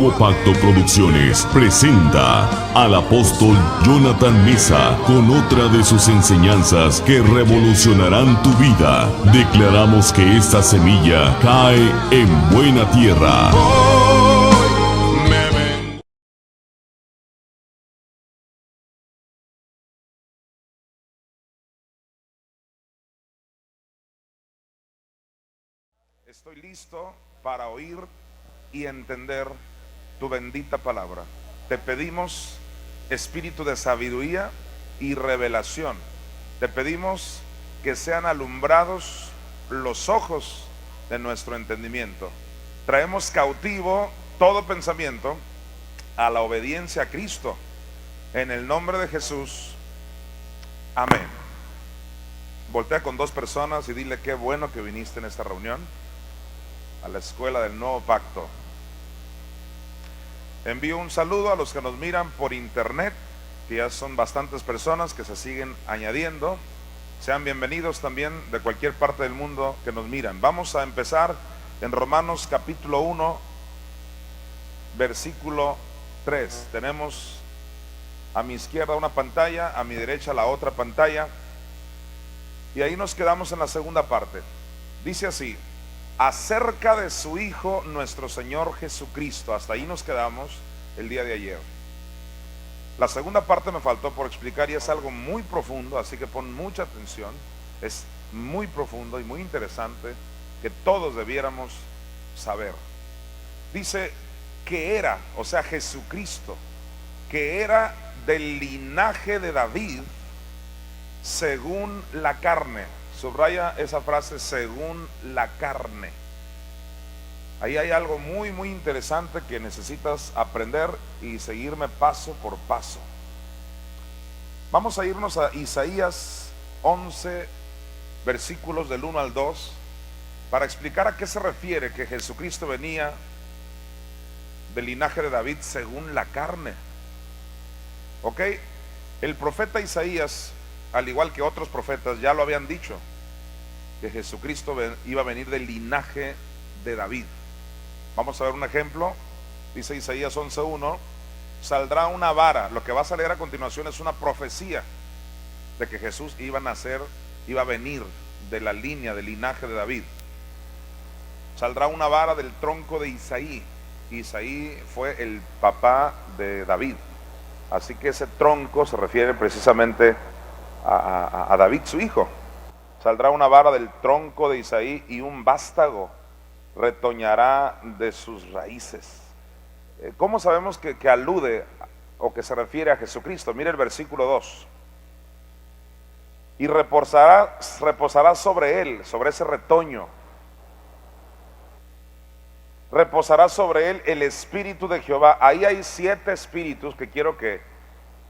Nuevo Pacto Producciones presenta al apóstol Jonathan Meza con otra de sus enseñanzas que revolucionarán tu vida. Declaramos que esta semilla cae en buena tierra. Estoy listo para oír y entender tu bendita palabra. Te pedimos espíritu de sabiduría y revelación. Te pedimos que sean alumbrados los ojos de nuestro entendimiento. Traemos cautivo todo pensamiento a la obediencia a Cristo. En el nombre de Jesús. Amén. Voltea con dos personas y dile: qué bueno que viniste en esta reunión a la escuela del Nuevo Pacto. Envío un saludo a los que nos miran por internet, que ya son bastantes personas que se siguen añadiendo. Sean bienvenidos también de cualquier parte del mundo que nos miran. Vamos a empezar en Romanos capítulo 1, versículo 3. Tenemos a mi izquierda una pantalla, a mi derecha la otra pantalla, y ahí nos quedamos en la segunda parte. Dice así: acerca de su Hijo nuestro Señor Jesucristo. Hasta ahí nos quedamos el día de ayer. La segunda parte me faltó por explicar y es algo muy profundo, así que pon mucha atención. Es muy profundo y muy interesante que todos debiéramos saber. Dice que era, o sea, Jesucristo, que era del linaje de David según la carne. Subraya esa frase, según la carne. Ahí hay algo muy interesante que necesitas aprender y seguirme paso por paso. Vamos a irnos a Isaías 11, versículos del 1 al 2, para explicar a qué se refiere que Jesucristo venía del linaje de David según la carne. Ok, el profeta Isaías, al igual que otros profetas, ya lo habían dicho, que Jesucristo iba a venir del linaje de David. Vamos a ver un ejemplo. Dice Isaías 11:1: saldrá una vara. Lo que va a salir a continuación es una profecía de que Jesús iba a nacer, iba a venir de la línea, del linaje de David. Saldrá una vara del tronco de Isaí. Isaí fue el papá de David, así que ese tronco se refiere precisamente a David, su hijo. Saldrá una vara del tronco de Isaí y un vástago retoñará de sus raíces. ¿Cómo sabemos que alude o que se refiere a Jesucristo? Mire el versículo 2. Y reposará sobre él, sobre ese retoño. Reposará sobre él el espíritu de Jehová. Ahí hay 7 espíritus que quiero que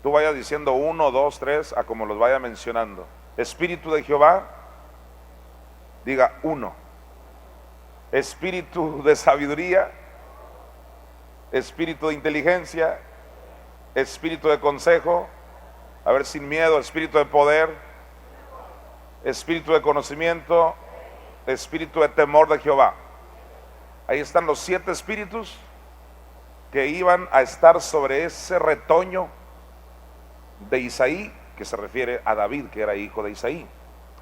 tú vayas diciendo 1, 2, 3, a como los vaya mencionando. Espíritu de Jehová, diga 1. Espíritu de sabiduría, espíritu de inteligencia, espíritu de consejo, a ver, sin miedo, espíritu de poder, espíritu de conocimiento, espíritu de temor de Jehová. Ahí están los 7 espíritus que iban a estar sobre ese retoño de Isaí, que se refiere a David, que era hijo de Isaí.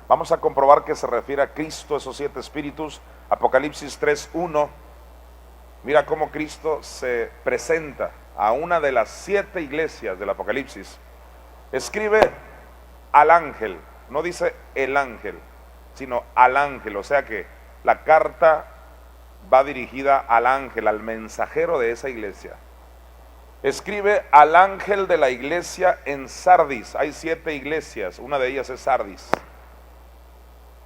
Vamos a comprobar que se refiere a Cristo, esos 7 espíritus. Apocalipsis 3:1. Mira cómo Cristo se presenta a una de las 7 iglesias del Apocalipsis. Escribe al ángel, no dice el ángel, sino al ángel, o sea que la carta va dirigida al ángel, al mensajero de esa iglesia. Escribe al ángel de la iglesia en Sardis. Hay 7 iglesias, una de ellas es Sardis.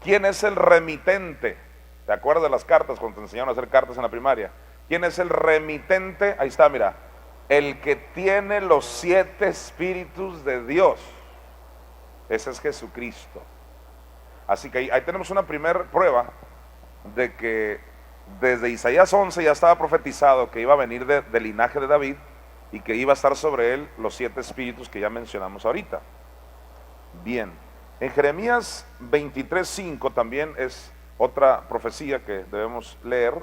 ¿Quién es el remitente? ¿Te acuerdas de las cartas cuando te enseñaron a hacer cartas en la primaria? ¿Quién es el remitente? Ahí está, mira. El que tiene los 7 espíritus de Dios. Ese es Jesucristo. Así que ahí tenemos una primera prueba de que desde Isaías 11 ya estaba profetizado que iba a venir del linaje de David y que iba a estar sobre él los 7 espíritus que ya mencionamos ahorita. Bien, en Jeremías 23:5 también es otra profecía que debemos leer.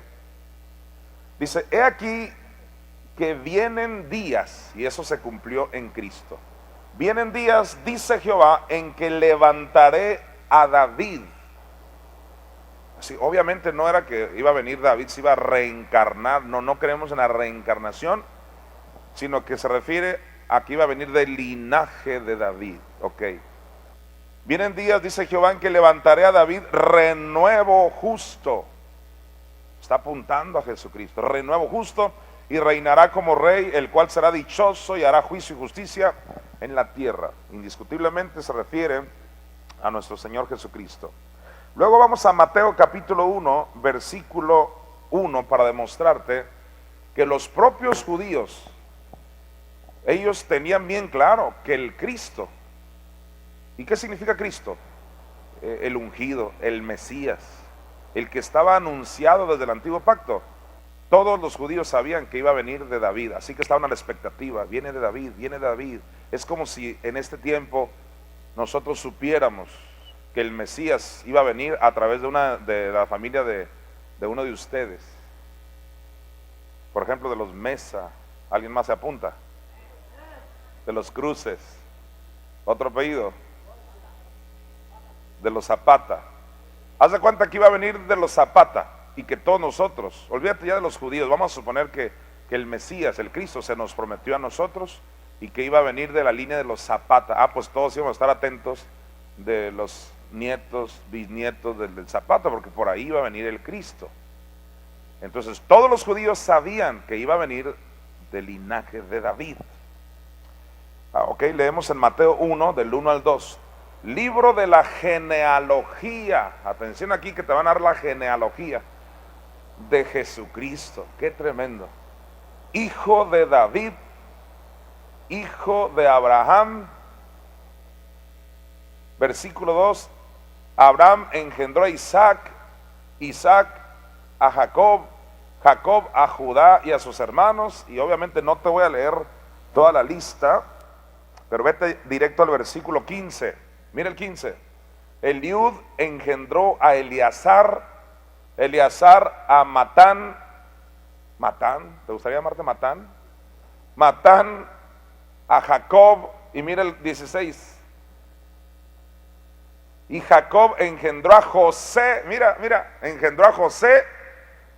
Dice: he aquí que vienen días, y eso se cumplió en Cristo. Vienen días, dice Jehová, en que levantaré a David. Así, obviamente no era que iba a venir David, se iba a reencarnar. No creemos en la reencarnación, sino que se refiere a que iba a venir del linaje de David. Ok. Vienen días, dice Jehová, en que levantaré a David renuevo justo. Está apuntando a Jesucristo. Renuevo justo, y reinará como rey, el cual será dichoso y hará juicio y justicia en la tierra. Indiscutiblemente se refiere a nuestro Señor Jesucristo. Luego vamos a Mateo capítulo 1, versículo 1, para demostrarte que los propios judíos, ellos tenían bien claro que el Cristo, ¿y qué significa Cristo? El ungido, el Mesías, el que estaba anunciado desde el antiguo pacto. Todos los judíos sabían que iba a venir de David, así que estaban a la expectativa. Viene de David, viene de David. Es como si en este tiempo nosotros supiéramos que el Mesías iba a venir a través de la familia de uno de ustedes. Por ejemplo, de los Mesa. ¿Alguien más se apunta? De los Cruces. Otro apellido. De los Zapata. Haz de cuenta que iba a venir de los Zapata, y que todos nosotros, olvídate ya de los judíos, vamos a suponer que el Mesías, el Cristo, se nos prometió a nosotros y que iba a venir de la línea de los Zapata. Pues todos íbamos a estar atentos de los nietos, bisnietos del Zapata, porque por ahí iba a venir el Cristo. Entonces todos los judíos sabían que iba a venir del linaje de David. Ok, leemos en Mateo 1, del 1 al 2. Libro de la genealogía. Atención aquí que te van a dar la genealogía de Jesucristo. Qué tremendo. Hijo de David, hijo de Abraham. Versículo 2. Abraham engendró a Isaac, Isaac a Jacob, Jacob a Judá y a sus hermanos. Y obviamente no te voy a leer toda la lista, pero vete directo al versículo 15. Mira el 15. Eliud engendró a Eleazar, Eleazar a Matán. Matán, ¿te gustaría llamarte Matán? Matán a Jacob. Y mira el 16. Y Jacob engendró a José, mira, engendró a José,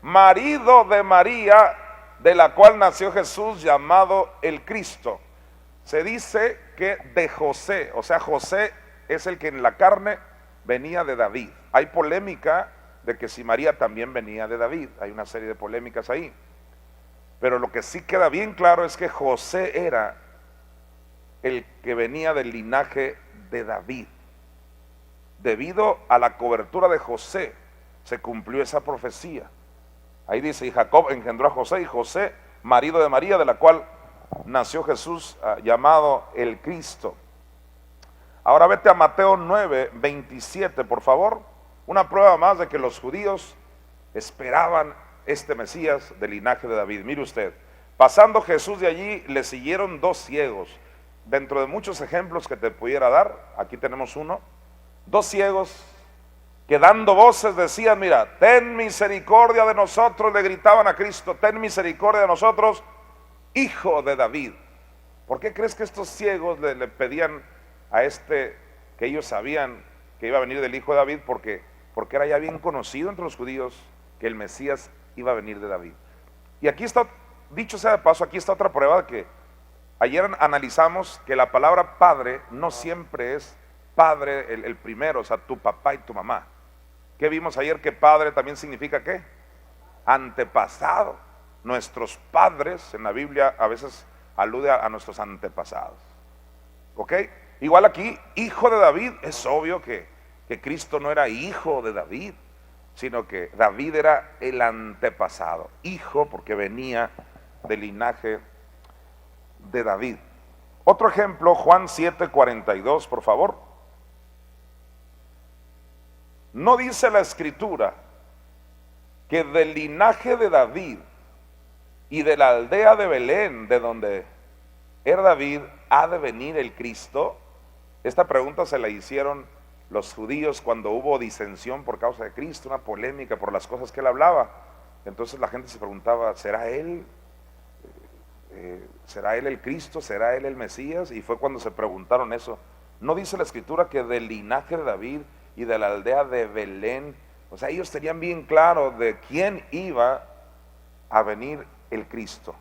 marido de María, de la cual nació Jesús, llamado el Cristo. Se dice que de José, o sea, José es el que en la carne venía de David. Hay polémica de que si María también venía de David, hay una serie de polémicas ahí, pero lo que sí queda bien claro es que José era el que venía del linaje de David. Debido a la cobertura de José se cumplió esa profecía. Ahí dice, y Jacob engendró a José, y José, marido de María, de la cual nació Jesús, llamado el Cristo. Ahora vete a Mateo 9, 27, por favor. Una prueba más de que los judíos esperaban este Mesías del linaje de David. Mire usted, pasando Jesús de allí, le siguieron dos ciegos. Dentro de muchos ejemplos que te pudiera dar, aquí tenemos uno. Dos ciegos que dando voces decían, mira, ten misericordia de nosotros, le gritaban a Cristo, ten misericordia de nosotros, hijo de David. ¿Por qué crees que estos ciegos le pedían a este, que ellos sabían que iba a venir del hijo de David? Porque era ya bien conocido entre los judíos que el Mesías iba a venir de David. Y aquí está, dicho sea de paso, aquí está otra prueba de que ayer analizamos que la palabra padre no siempre es padre el primero, o sea, tu papá y tu mamá. ¿Qué vimos ayer? Que padre también significa ¿qué? Antepasado. Nuestros padres en la Biblia a veces alude a nuestros antepasados. ¿Ok? Igual aquí, hijo de David, es obvio que Cristo no era hijo de David, sino que David era el antepasado. Hijo porque venía del linaje de David. Otro ejemplo, Juan 7:42, por favor. ¿No dice la Escritura que del linaje de David y de la aldea de Belén, de donde era David, ha de venir el Cristo? Esta pregunta se la hicieron los judíos cuando hubo disensión por causa de Cristo, una polémica por las cosas que él hablaba. Entonces la gente se preguntaba, ¿será él? ¿será él el Cristo? ¿Será él el Mesías? Y fue cuando se preguntaron eso. ¿No dice la escritura que del linaje de David y de la aldea de Belén? O sea, ellos tenían bien claro de quién iba a venir el Cristo.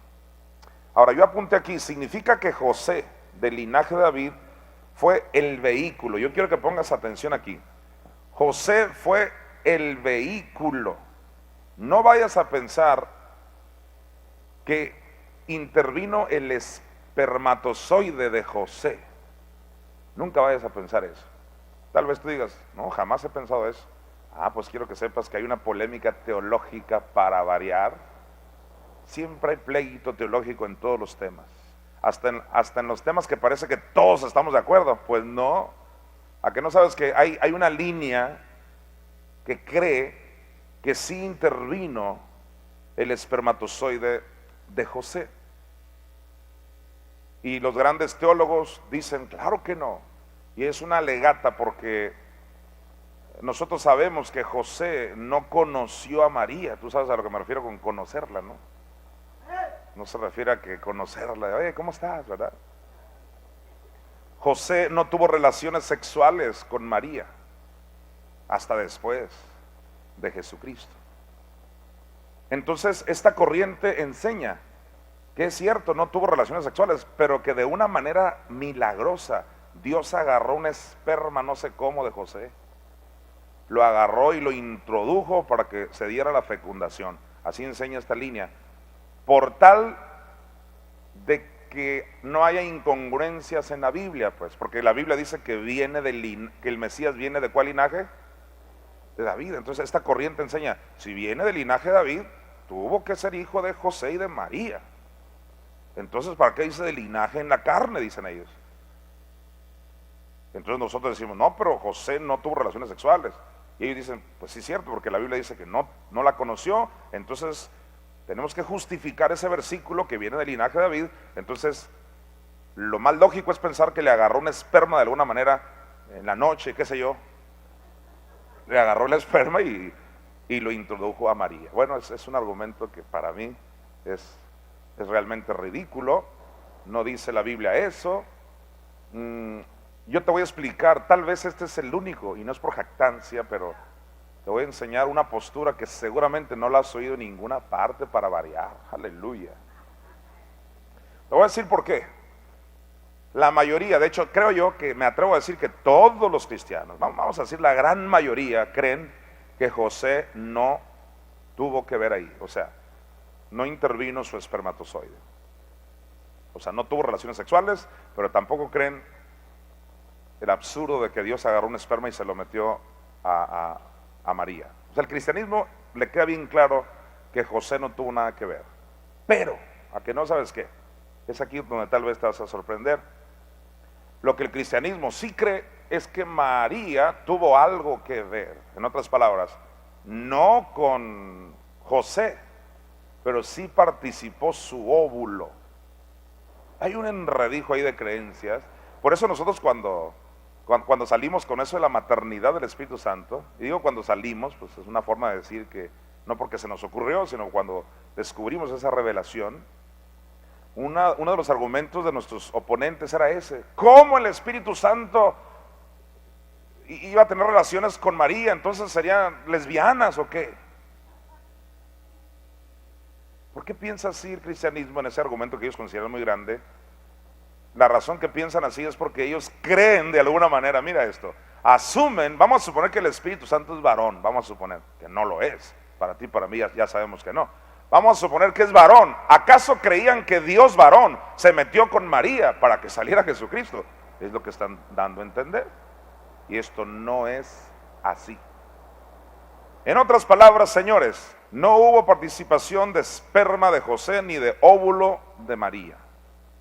Ahora, yo apunté aquí, significa que José, del linaje de David, fue el vehículo. Yo quiero que pongas atención aquí. José fue el vehículo. No vayas a pensar que intervino el espermatozoide de José. Nunca vayas a pensar eso. Tal vez tú digas, no, jamás he pensado eso. Pues quiero que sepas que hay una polémica teológica para variar. Siempre hay pleito teológico en todos los temas. Hasta en los temas que parece que todos estamos de acuerdo. Pues no. ¿A que no sabes que hay una línea que cree que sí intervino el espermatozoide de José? Y los grandes teólogos dicen, claro que no. Y es una alegata porque nosotros sabemos que José no conoció a María. Tú sabes a lo que me refiero con conocerla, ¿no? No se refiere a que conocerla, oye, ¿cómo estás, verdad? José no tuvo relaciones sexuales con María hasta después de Jesucristo. Entonces, esta corriente enseña que es cierto, no tuvo relaciones sexuales, pero que de una manera milagrosa Dios agarró un esperma, no sé cómo, de José, lo agarró y lo introdujo para que se diera la fecundación. Así enseña esta línea, por tal de que no haya incongruencias en la Biblia, pues, porque la Biblia dice que que el Mesías viene de ¿cuál linaje? De David. Entonces esta corriente enseña, si viene del linaje de David, tuvo que ser hijo de José y de María. Entonces, ¿para qué dice de linaje en la carne? Dicen ellos. Entonces nosotros decimos, no, pero José no tuvo relaciones sexuales. Y ellos dicen, pues sí es cierto, porque la Biblia dice que no la conoció. Entonces tenemos que justificar ese versículo que viene del linaje de David. Entonces lo más lógico es pensar que le agarró un esperma de alguna manera en la noche, qué sé yo. Le agarró el esperma y lo introdujo a María. Bueno, es un argumento que para mí es realmente ridículo. No dice la Biblia eso. Yo te voy a explicar, tal vez este es el único, y no es por jactancia, pero te voy a enseñar una postura que seguramente no la has oído en ninguna parte para variar. Aleluya. Te voy a decir por qué. La mayoría, de hecho creo yo que me atrevo a decir que todos los cristianos, vamos a decir la gran mayoría, creen que José no tuvo que ver ahí. O sea, no intervino su espermatozoide. O sea, no tuvo relaciones sexuales, pero tampoco creen el absurdo de que Dios agarró un esperma y se lo metió a María. O sea, el cristianismo le queda bien claro que José no tuvo nada que ver. Pero, ¿a que no sabes qué? Es aquí donde tal vez te vas a sorprender. Lo que el cristianismo sí cree es que María tuvo algo que ver. En otras palabras, no con José, pero sí participó su óvulo. Hay un enredijo ahí de creencias. Por eso nosotros cuando salimos con eso de la maternidad del Espíritu Santo, y digo cuando salimos, pues es una forma de decir que no porque se nos ocurrió, sino cuando descubrimos esa revelación, uno de los argumentos de nuestros oponentes era ese: ¿cómo el Espíritu Santo iba a tener relaciones con María? Entonces serían lesbianas o qué. ¿Por qué piensa así el cristianismo en ese argumento que ellos consideran muy grande? La razón que piensan así es porque ellos creen de alguna manera, mira esto, asumen, vamos a suponer que el Espíritu Santo es varón, vamos a suponer que no lo es, para ti, para mí ya sabemos que no. Vamos a suponer que es varón. ¿Acaso creían que Dios varón se metió con María para que saliera Jesucristo? Es lo que están dando a entender. Y esto no es así. En otras palabras, señores, no hubo participación de esperma de José ni de óvulo de María.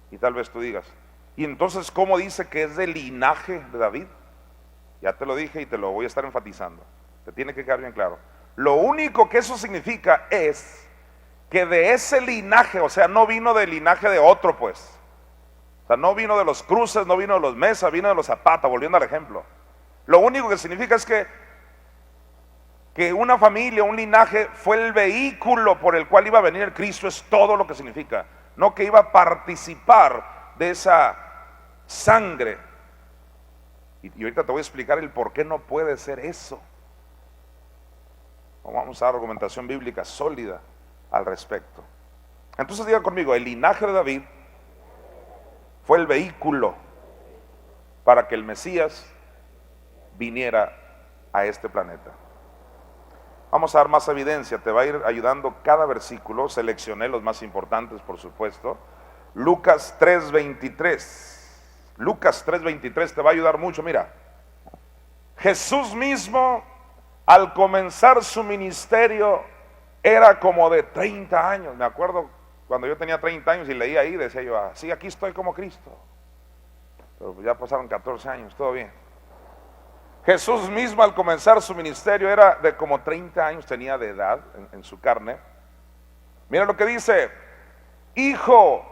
Y tal vez tú digas, ¿y entonces cómo dice que es del linaje de David? Ya te lo dije y te lo voy a estar enfatizando. Te tiene que quedar bien claro. Lo único que eso significa es que de ese linaje, o sea, no vino del linaje de otro, pues. O sea, no vino de los Cruces, no vino de los Mesa, vino de los Zapata, volviendo al ejemplo. Lo único que significa es que una familia, un linaje, fue el vehículo por el cual iba a venir el Cristo, es todo lo que significa. no que iba a participar de esa sangre. Y ahorita te voy a explicar el por qué no puede ser eso. Vamos a dar argumentación bíblica sólida al respecto. Entonces diga conmigo, el linaje de David fue el vehículo para que el Mesías viniera a este planeta. Vamos a dar más evidencia, te va a ir ayudando cada versículo. Seleccioné los más importantes, por supuesto. Lucas 3:23. Lucas 3:23 te va a ayudar mucho. Mira, Jesús mismo al comenzar su ministerio era como de 30 años. Me acuerdo cuando yo tenía 30 años y leía ahí, decía yo, sí, aquí estoy como Cristo. Pero ya pasaron 14 años, todo bien. Jesús mismo al comenzar su ministerio era de como 30 años tenía de edad en su carne. Mira lo que dice, hijo,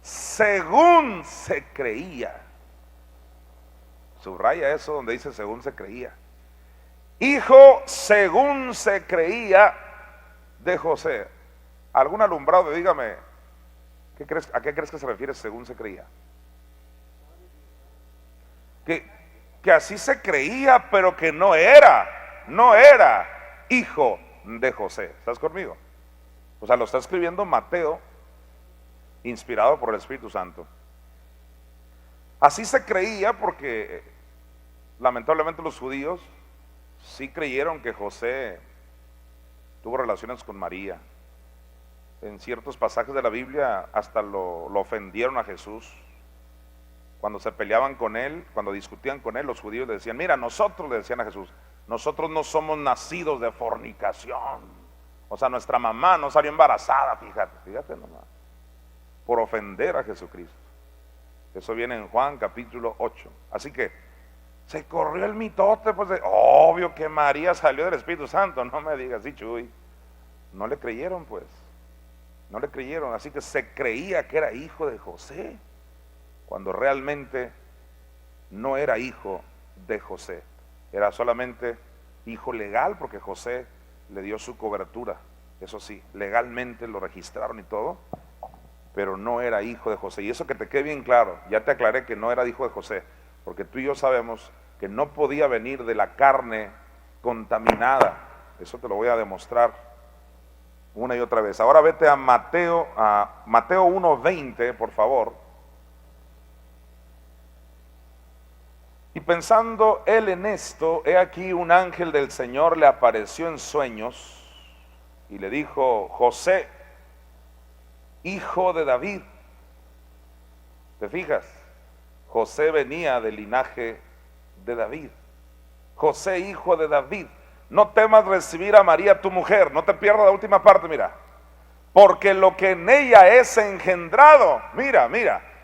según se creía. Subraya eso donde dice según se creía. Hijo, según se creía de José. ¿Algún alumbrado? Dígame, ¿a qué crees que se refiere según se creía? Que así se creía, pero que no era hijo de José. ¿Estás conmigo? O sea, lo está escribiendo Mateo, inspirado por el Espíritu Santo. Así se creía porque lamentablemente los judíos sí creyeron que José tuvo relaciones con María. En ciertos pasajes de la Biblia hasta lo ofendieron a Jesús. Cuando se peleaban con él, cuando discutían con él, los judíos le decían, mira, nosotros, le decían a Jesús, nosotros no somos nacidos de fornicación. O sea, nuestra mamá no salió embarazada, fíjate nomás, por ofender a Jesucristo. Eso viene en Juan capítulo 8. Así que se corrió el mitote, pues obvio que María salió del Espíritu Santo. No me digas, sí, Chuy. No le creyeron, pues. No le creyeron, así que se creía que era hijo de José, cuando realmente no era hijo de José. Era solamente hijo legal, porque José le dio su cobertura. Eso sí, legalmente lo registraron y todo, pero no era hijo de José. Y eso que te quede bien claro, ya te aclaré que no era hijo de José, porque tú y yo sabemos que no podía venir de la carne contaminada. Eso te lo voy a demostrar una y otra vez. Ahora vete a Mateo 1:20, por favor. Y pensando él en esto, he aquí un ángel del Señor le apareció en sueños y le dijo, José, hijo de David. ¿Te fijas? José venía del linaje de David. José, hijo de David, no temas recibir a María tu mujer. No te pierdas la última parte, mira. Porque lo que en ella es engendrado, mira,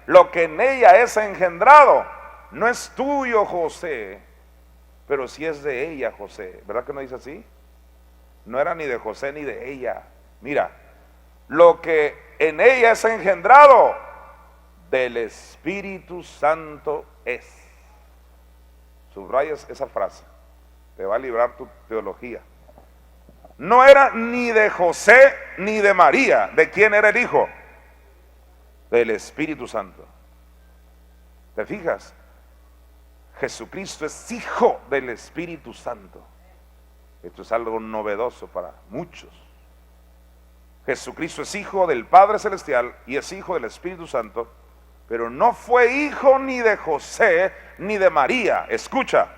lo que en ella es engendrado no es tuyo, José, pero sí es de ella, José. ¿Verdad que no dice así? No era ni de José ni de ella. Mira, lo que en ella es engendrado del Espíritu Santo es. Subrayas esa frase, te va a librar tu teología. No era ni de José ni de María. ¿De quién era el hijo? Del Espíritu Santo. ¿Te fijas? Jesucristo es hijo del Espíritu Santo. Esto es algo novedoso para muchos. Jesucristo es hijo del Padre Celestial y es hijo del Espíritu Santo, pero no fue hijo ni de José ni de María. Escucha,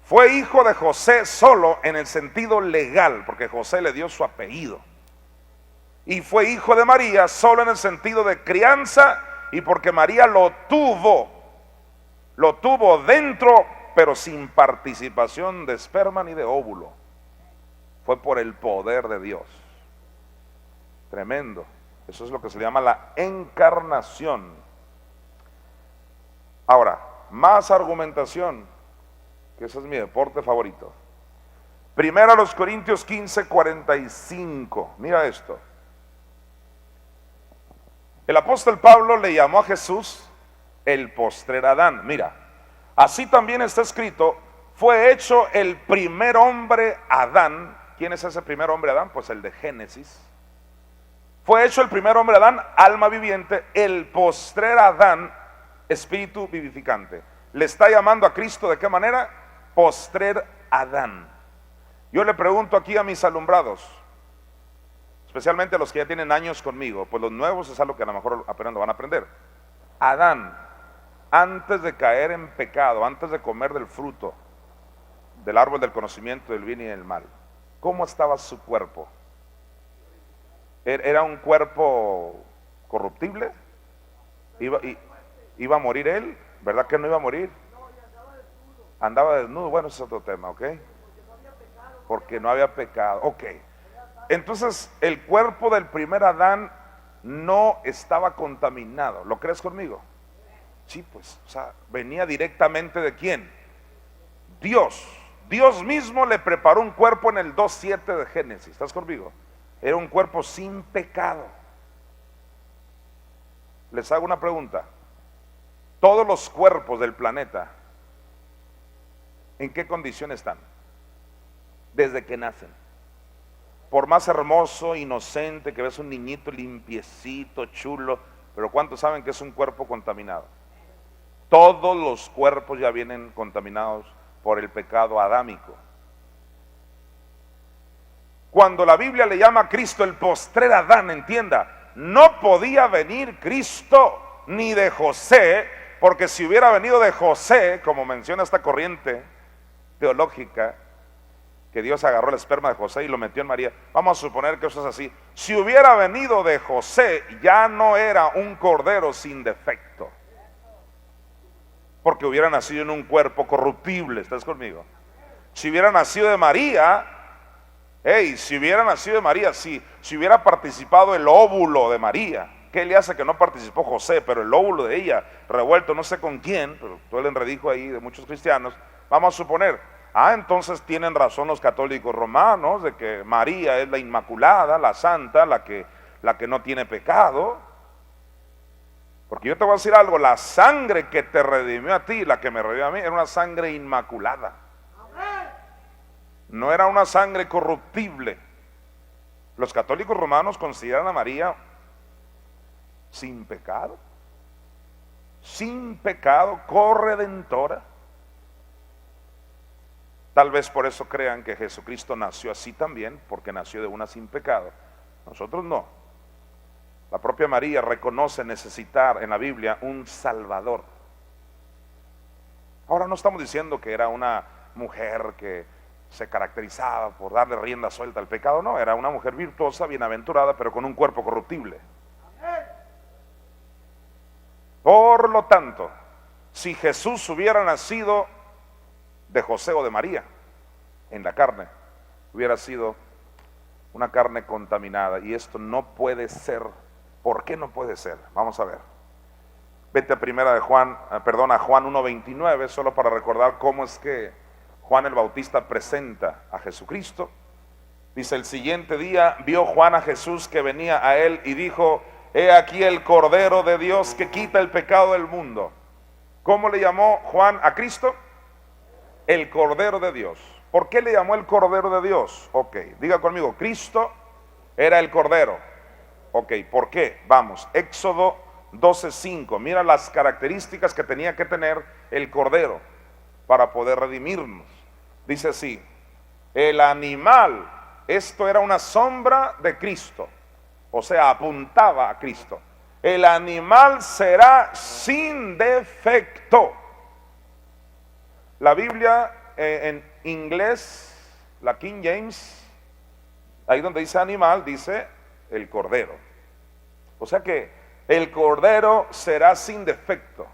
fue hijo de José solo en el sentido legal, porque José le dio su apellido. Y fue hijo de María solo en el sentido de crianza y porque María lo tuvo dentro, pero sin participación de esperma ni de óvulo. Fue por el poder de Dios. Tremendo. Eso es lo que se llama la encarnación. Ahora, más argumentación, que ese es mi deporte favorito. Primero a los Corintios 15:45. Mira esto. El apóstol Pablo le llamó a Jesús el postrer Adán. Mira, así también está escrito, fue hecho el primer hombre Adán. ¿Quién es ese primer hombre Adán? Pues el de Génesis. Fue hecho el primer hombre Adán, alma viviente, el postrer Adán, espíritu vivificante. Le está llamando a Cristo, ¿de qué manera? Postrer Adán. Yo le pregunto aquí a mis alumbrados, especialmente a los que ya tienen años conmigo, pues los nuevos es algo que a lo mejor apenas lo van a aprender. Adán, antes de caer en pecado, antes de comer del fruto del árbol del conocimiento del bien y del mal, ¿cómo estaba su cuerpo? ¿Era un cuerpo corruptible? ¿Iba a morir él? ¿Verdad que no iba a morir? Andaba desnudo. Bueno, ese es otro tema, ¿ok? Porque no había pecado, ok. Entonces el cuerpo del primer Adán no estaba contaminado. ¿Lo crees conmigo? Sí, pues, o sea, venía directamente ¿de quién? Dios. Dios mismo le preparó un cuerpo en el 2:7 de Génesis. ¿Estás conmigo? Era un cuerpo sin pecado. Les hago una pregunta. Todos los cuerpos del planeta, ¿en qué condición están? Desde que nacen. Por más hermoso, inocente que ves un niñito limpiecito, chulo, pero ¿cuántos saben que es un cuerpo contaminado? Todos los cuerpos ya vienen contaminados por el pecado adámico. Cuando la Biblia le llama a Cristo el postrer Adán, entienda, no podía venir Cristo ni de José, porque si hubiera venido de José, como menciona esta corriente teológica, que Dios agarró el esperma de José y lo metió en María, vamos a suponer que eso es así. Si hubiera venido de José, ya no era un cordero sin defecto, porque hubiera nacido en un cuerpo corruptible. ¿Estás conmigo? Si hubiera nacido de María, si hubiera nacido de María, si hubiera participado el óvulo de María, ¿qué le hace que no participó José? Pero el óvulo de ella, revuelto no sé con quién, pero todo el enredijo ahí de muchos cristianos, vamos a suponer, entonces tienen razón los católicos romanos de que María es la inmaculada, la santa, la que no tiene pecado. Porque yo te voy a decir algo, la sangre que te redimió a ti, la que me redimió a mí, era una sangre inmaculada. No era una sangre corruptible. Los católicos romanos consideran a María sin pecado, corredentora. Tal vez por eso crean que Jesucristo nació así también, porque nació de una sin pecado. Nosotros no. La propia María reconoce necesitar en la Biblia un Salvador. Ahora no estamos diciendo que era una mujer que se caracterizaba por darle rienda suelta al pecado, no, era una mujer virtuosa, bienaventurada, pero con un cuerpo corruptible. Por lo tanto, si Jesús hubiera nacido de José o de María en la carne, hubiera sido una carne contaminada, y esto no puede ser. ¿Por qué no puede ser? Vamos a ver. Vete a Juan 1:29, solo para recordar cómo es que Juan el Bautista presenta a Jesucristo. Dice: el siguiente día vio Juan a Jesús que venía a él y dijo: he aquí el Cordero de Dios que quita el pecado del mundo. ¿Cómo le llamó Juan a Cristo? El Cordero de Dios. ¿Por qué le llamó el Cordero de Dios? Ok, diga conmigo, Cristo era el Cordero. Ok, ¿por qué? Vamos, Éxodo 12:5. Mira las características que tenía que tener el Cordero para poder redimirnos. Dice así: el animal, esto era una sombra de Cristo, o sea, apuntaba a Cristo. El animal será sin defecto. La Biblia en inglés, la King James, ahí donde dice animal, dice el cordero. O sea que el cordero será sin defecto.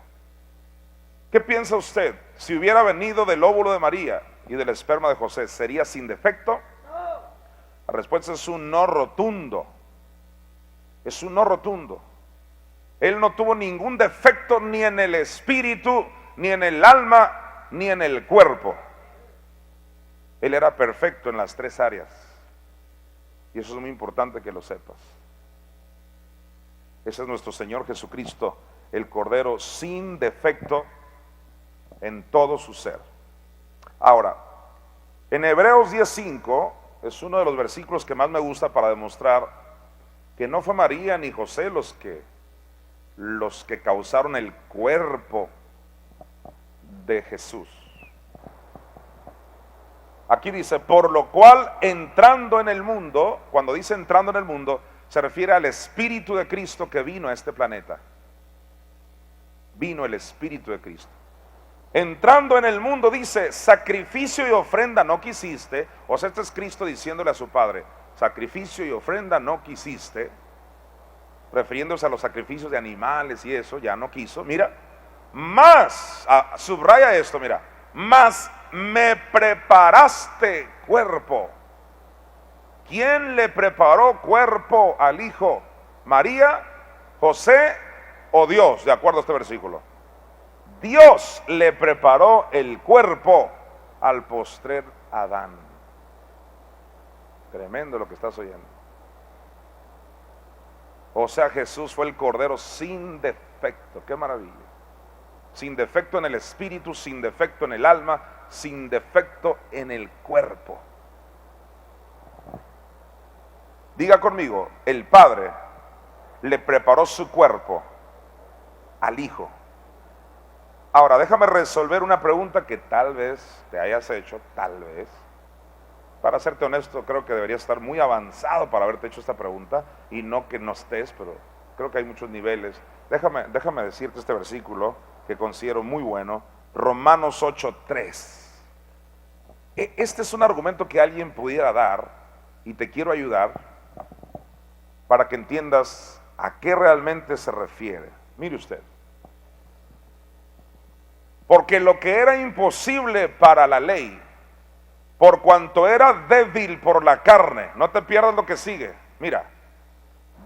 ¿Qué piensa usted? Si hubiera venido del óvulo de María y del esperma de José, ¿sería sin defecto? La respuesta es un no rotundo. Es un no rotundo. Él no tuvo ningún defecto ni en el espíritu, ni en el alma, ni en el cuerpo. Él era perfecto en las tres áreas. Y eso es muy importante que lo sepas. Ese es nuestro Señor Jesucristo, el Cordero sin defecto en todo su ser. Ahora, en Hebreos 10:5 es uno de los versículos que más me gusta para demostrar que no fue María ni José los que causaron el cuerpo de Jesús. Aquí dice, por lo cual entrando en el mundo, cuando dice entrando en el mundo, se refiere al Espíritu de Cristo que vino a este planeta. Vino el Espíritu de Cristo. Entrando en el mundo dice, sacrificio y ofrenda no quisiste. O sea, este es Cristo diciéndole a su Padre, sacrificio y ofrenda no quisiste, refiriéndose a los sacrificios de animales y eso, ya no quiso. Mira, más, subraya esto, mira, más me preparaste cuerpo. ¿Quién le preparó cuerpo al Hijo? ¿María, José o Dios? De acuerdo a este versículo. Dios le preparó el cuerpo al postrer Adán. Tremendo lo que estás oyendo. O sea, Jesús fue el Cordero sin defecto. ¡Qué maravilla! Sin defecto en el espíritu, sin defecto en el alma, sin defecto en el cuerpo. Diga conmigo, el Padre le preparó su cuerpo al Hijo. Ahora, déjame resolver una pregunta que tal vez te hayas hecho, tal vez. Para serte honesto, creo que deberías estar muy avanzado para haberte hecho esta pregunta, y no que no estés, pero creo que hay muchos niveles. Déjame decirte este versículo que considero muy bueno, Romanos 8:3. Este es un argumento que alguien pudiera dar, y te quiero ayudar para que entiendas a qué realmente se refiere. Mire usted. Porque lo que era imposible para la ley, por cuanto era débil por la carne, no te pierdas lo que sigue, mira,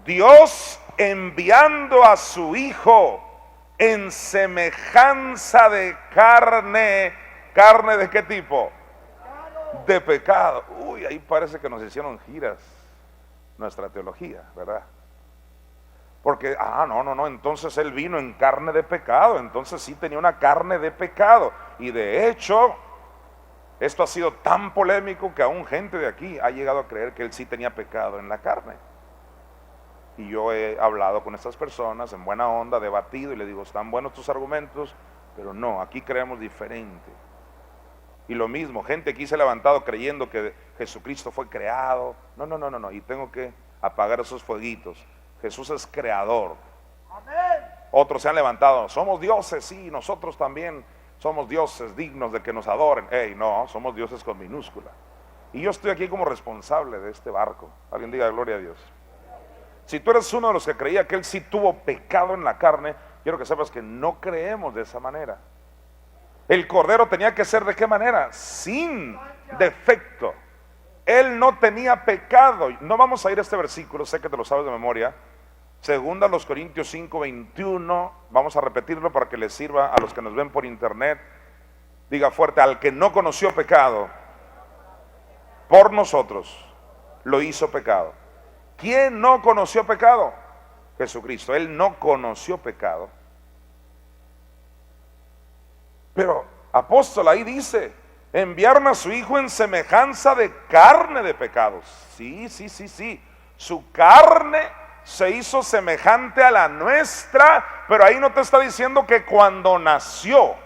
Dios enviando a su Hijo en semejanza de carne. ¿Carne de qué tipo? De pecado. Uy, ahí parece que nos hicieron giras nuestra teología, ¿verdad? Porque, no, entonces Él vino en carne de pecado, entonces sí tenía una carne de pecado. Y de hecho, esto ha sido tan polémico que aún gente de aquí ha llegado a creer que Él sí tenía pecado en la carne. Y yo he hablado con estas personas en buena onda, debatido, y le digo, están buenos tus argumentos, pero no, aquí creemos diferente. Y lo mismo, gente aquí se ha levantado creyendo que Jesucristo fue creado. No, y tengo que apagar esos fueguitos. Jesús es creador. Amén. Otros se han levantado, somos dioses, sí, nosotros también somos dioses dignos de que nos adoren. No, somos dioses con minúscula. Y yo estoy aquí como responsable de este barco. Alguien diga gloria a Dios. Si tú eres uno de los que creía que Él sí tuvo pecado en la carne, quiero que sepas que no creemos de esa manera. El Cordero tenía que ser ¿de qué manera? Sin defecto. Él no tenía pecado. No vamos a ir a este versículo, sé que te lo sabes de memoria. Segunda los Corintios 5:21. Vamos a repetirlo para que les sirva a los que nos ven por internet. Diga fuerte, al que no conoció pecado, por nosotros lo hizo pecado. ¿Quién no conoció pecado? Jesucristo. Él no conoció pecado. Pero apóstol, ahí dice, enviaron a su Hijo en semejanza de carne de pecados. Sí. Su carne se hizo semejante a la nuestra, pero ahí no te está diciendo que cuando nació,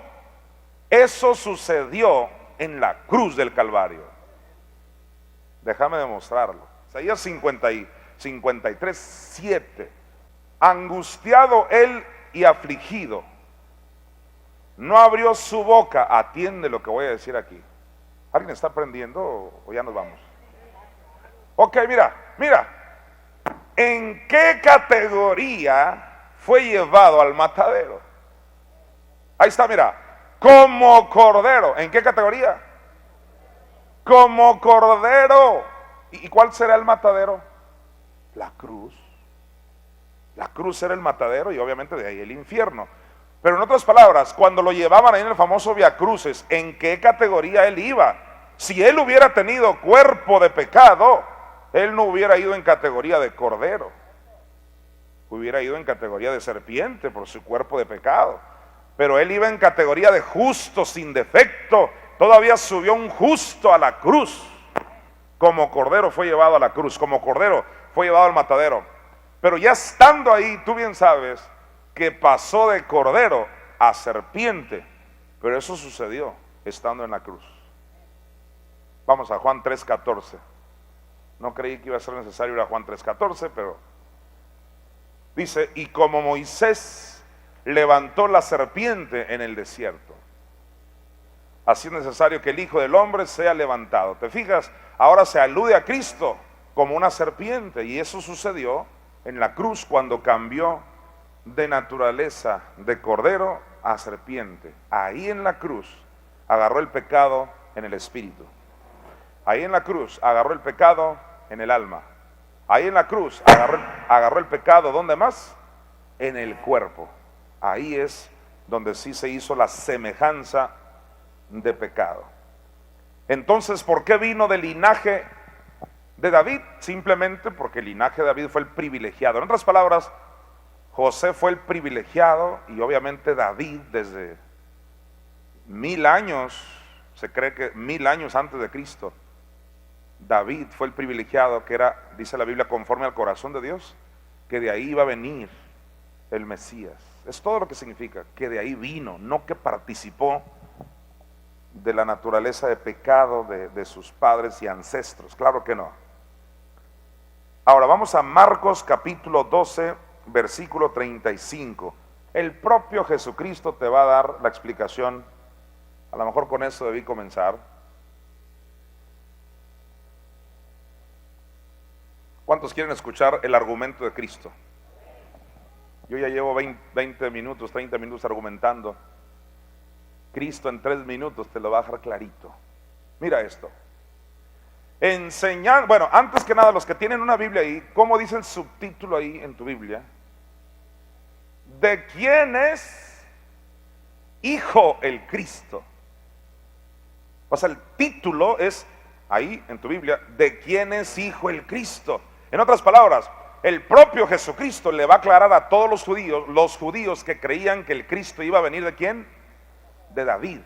eso sucedió en la cruz del Calvario. Déjame demostrarlo. Isaías 53:7. Angustiado él y afligido, no abrió su boca. Atiende lo que voy a decir aquí. ¿Alguien está aprendiendo o ya nos vamos? Ok, mira. ¿En qué categoría fue llevado al matadero? Ahí está, mira. Como cordero. ¿En qué categoría? Como cordero. ¿Y cuál será el matadero? La cruz. La cruz era el matadero y obviamente de ahí el infierno. Pero en otras palabras, cuando lo llevaban ahí en el famoso Via Crucis, ¿en qué categoría él iba? Si él hubiera tenido cuerpo de pecado, él no hubiera ido en categoría de cordero, hubiera ido en categoría de serpiente por su cuerpo de pecado. Pero él iba en categoría de justo, sin defecto. Todavía subió un justo a la cruz. Como cordero fue llevado a la cruz, como cordero fue llevado al matadero. Pero ya estando ahí, tú bien sabes que pasó de cordero a serpiente, pero eso sucedió estando en la cruz. Vamos a Juan 3:14. No creí que iba a ser necesario ir a Juan 3:14, pero dice, y como Moisés levantó la serpiente en el desierto, así es necesario que el Hijo del Hombre sea levantado. ¿Te fijas? Ahora se alude a Cristo como una serpiente, y eso sucedió en la cruz cuando cambió de naturaleza de cordero a serpiente. Ahí en la cruz agarró el pecado en el espíritu. Ahí en la cruz agarró el pecado en el alma. Ahí en la cruz agarró el pecado, ¿dónde más? En el cuerpo. Ahí es donde sí se hizo la semejanza de pecado. Entonces, ¿por qué vino del linaje de David? Simplemente porque el linaje de David fue el privilegiado. En otras palabras, José fue el privilegiado, y obviamente David desde 1000 años, se cree que 1000 años antes de Cristo, David fue el privilegiado, que era, dice la Biblia, conforme al corazón de Dios, que de ahí iba a venir el Mesías. Es todo lo que significa, que de ahí vino, no que participó de la naturaleza de pecado de sus padres y ancestros, claro que no. Ahora vamos a Marcos capítulo 12, versículo 35. El propio Jesucristo te va a dar la explicación. A lo mejor con eso debí comenzar. ¿Cuántos quieren escuchar el argumento de Cristo? Yo ya llevo 20 minutos, 30 minutos argumentando. Cristo en 3 minutos te lo va a dejar clarito. Mira esto. Enseñar, bueno, antes que nada, los que tienen una Biblia ahí, ¿cómo dice el subtítulo ahí en tu Biblia? ¿De quién es hijo el Cristo? O sea, el título es ahí en tu Biblia, ¿de quién es hijo el Cristo? En otras palabras, el propio Jesucristo le va a aclarar a todos los judíos que creían que el Cristo iba a venir ¿de quién? De David.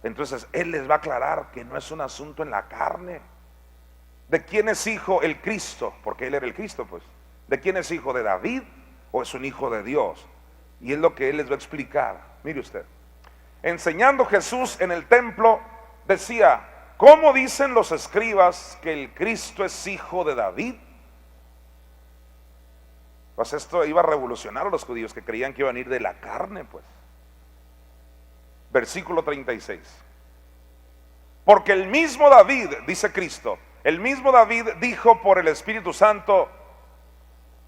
Entonces Él les va a aclarar que no es un asunto en la carne. ¿De quién es hijo el Cristo? Porque Él era el Cristo, pues. ¿De quién es hijo? ¿De David o es un hijo de Dios? Y es lo que Él les va a explicar. Mire usted, enseñando Jesús en el templo, decía, ¿cómo dicen los escribas que el Cristo es hijo de David? Pues esto iba a revolucionar a los judíos que creían que iban a ir de la carne, pues. Versículo 36. Porque el mismo David, dice Cristo, el mismo David dijo por el Espíritu Santo,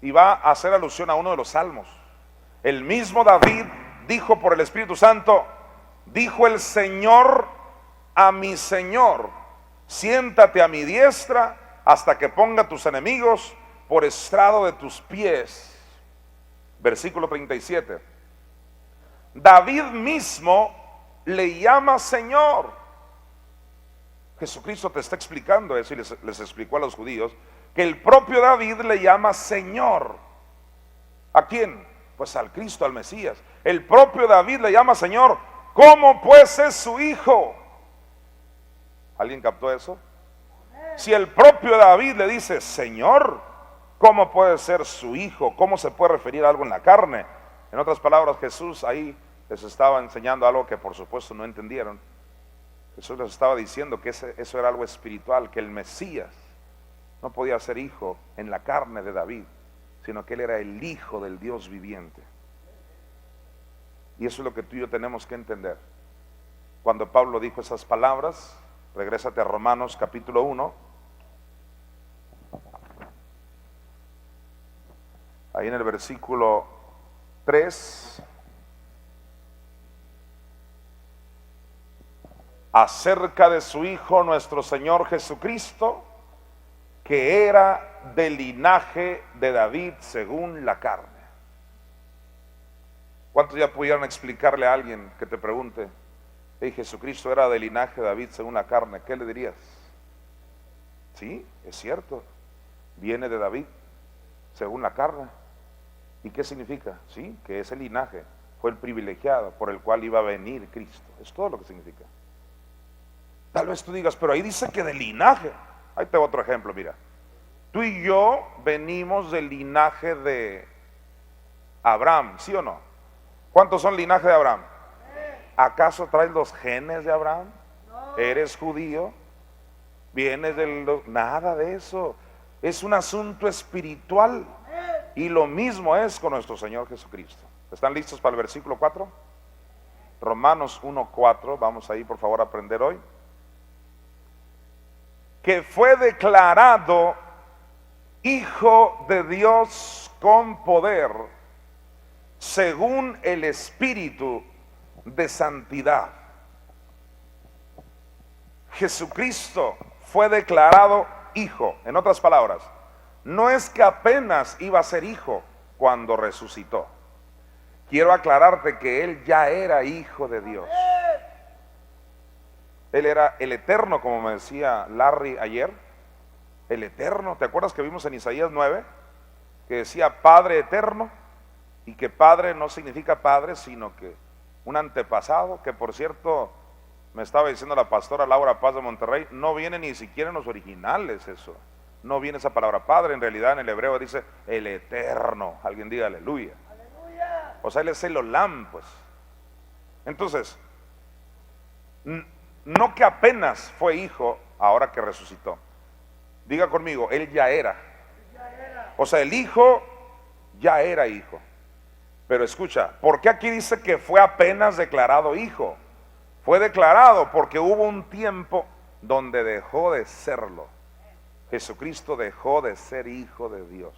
y va a hacer alusión a uno de los salmos. El mismo David dijo por el Espíritu Santo, dijo el Señor a mi Señor, siéntate a mi diestra hasta que ponga tus enemigos por estrado de tus pies. Versículo 37. David mismo le llama Señor. Jesucristo te está explicando eso, y les explicó a los judíos que el propio David le llama Señor. ¿A quién? Pues al Cristo, al Mesías. El propio David le llama Señor. ¿Cómo pues es su hijo? ¿Alguien captó eso? Si el propio David le dice Señor, ¿cómo puede ser su hijo? ¿Cómo se puede referir a algo en la carne? En otras palabras, Jesús ahí les estaba enseñando algo que por supuesto no entendieron. Jesús les estaba diciendo que eso era algo espiritual, que el Mesías no podía ser hijo en la carne de David, sino que él era el hijo del Dios viviente. Y eso es lo que tú y yo tenemos que entender. Cuando Pablo dijo esas palabras, regrésate a Romanos capítulo 1. Ahí en el versículo 3. Acerca de su Hijo nuestro Señor Jesucristo, que era del linaje de David según la carne. ¿Cuántos ya pudieran explicarle a alguien que te pregunte, hey, Jesucristo era del linaje de David según la carne? ¿Qué le dirías? Sí, es cierto, viene de David según la carne. ¿Y qué significa? Sí, que ese linaje fue el privilegiado por el cual iba a venir Cristo. Es todo lo que significa. Tal vez tú digas, pero ahí dice que de linaje. Ahí te doy otro ejemplo, mira. Tú y yo venimos del linaje de Abraham, ¿sí o no? ¿Cuántos son linaje de Abraham? ¿Acaso traes los genes de Abraham? ¿Eres judío? ¿Vienes del...? Nada de eso. Es un asunto espiritual. Y lo mismo es con nuestro Señor Jesucristo. ¿Están listos para el versículo 4? Romanos 1:4, vamos ahí por favor a aprender hoy. Que fue declarado Hijo de Dios con poder, según el Espíritu de santidad. Jesucristo fue declarado Hijo. En otras palabras, no es que apenas iba a ser hijo cuando resucitó. Quiero aclararte que Él ya era Hijo de Dios. Él era el Eterno, como me decía Larry ayer. El Eterno. ¿Te acuerdas que vimos en Isaías 9? Que decía Padre Eterno. Y que Padre no significa Padre, sino que un antepasado. Que por cierto, me estaba diciendo la pastora Laura Paz de Monterrey, no viene ni siquiera en los originales eso. No viene esa palabra Padre. En realidad en el hebreo dice el Eterno. Alguien diga aleluya. O sea, Él es el Olam, pues. Entonces, no que apenas fue hijo ahora que resucitó. Diga conmigo, Él ya era. O sea, el Hijo ya era hijo. Pero escucha, ¿por qué aquí dice que fue apenas declarado hijo? Fue declarado porque hubo un tiempo donde dejó de serlo. Jesucristo dejó de ser Hijo de Dios.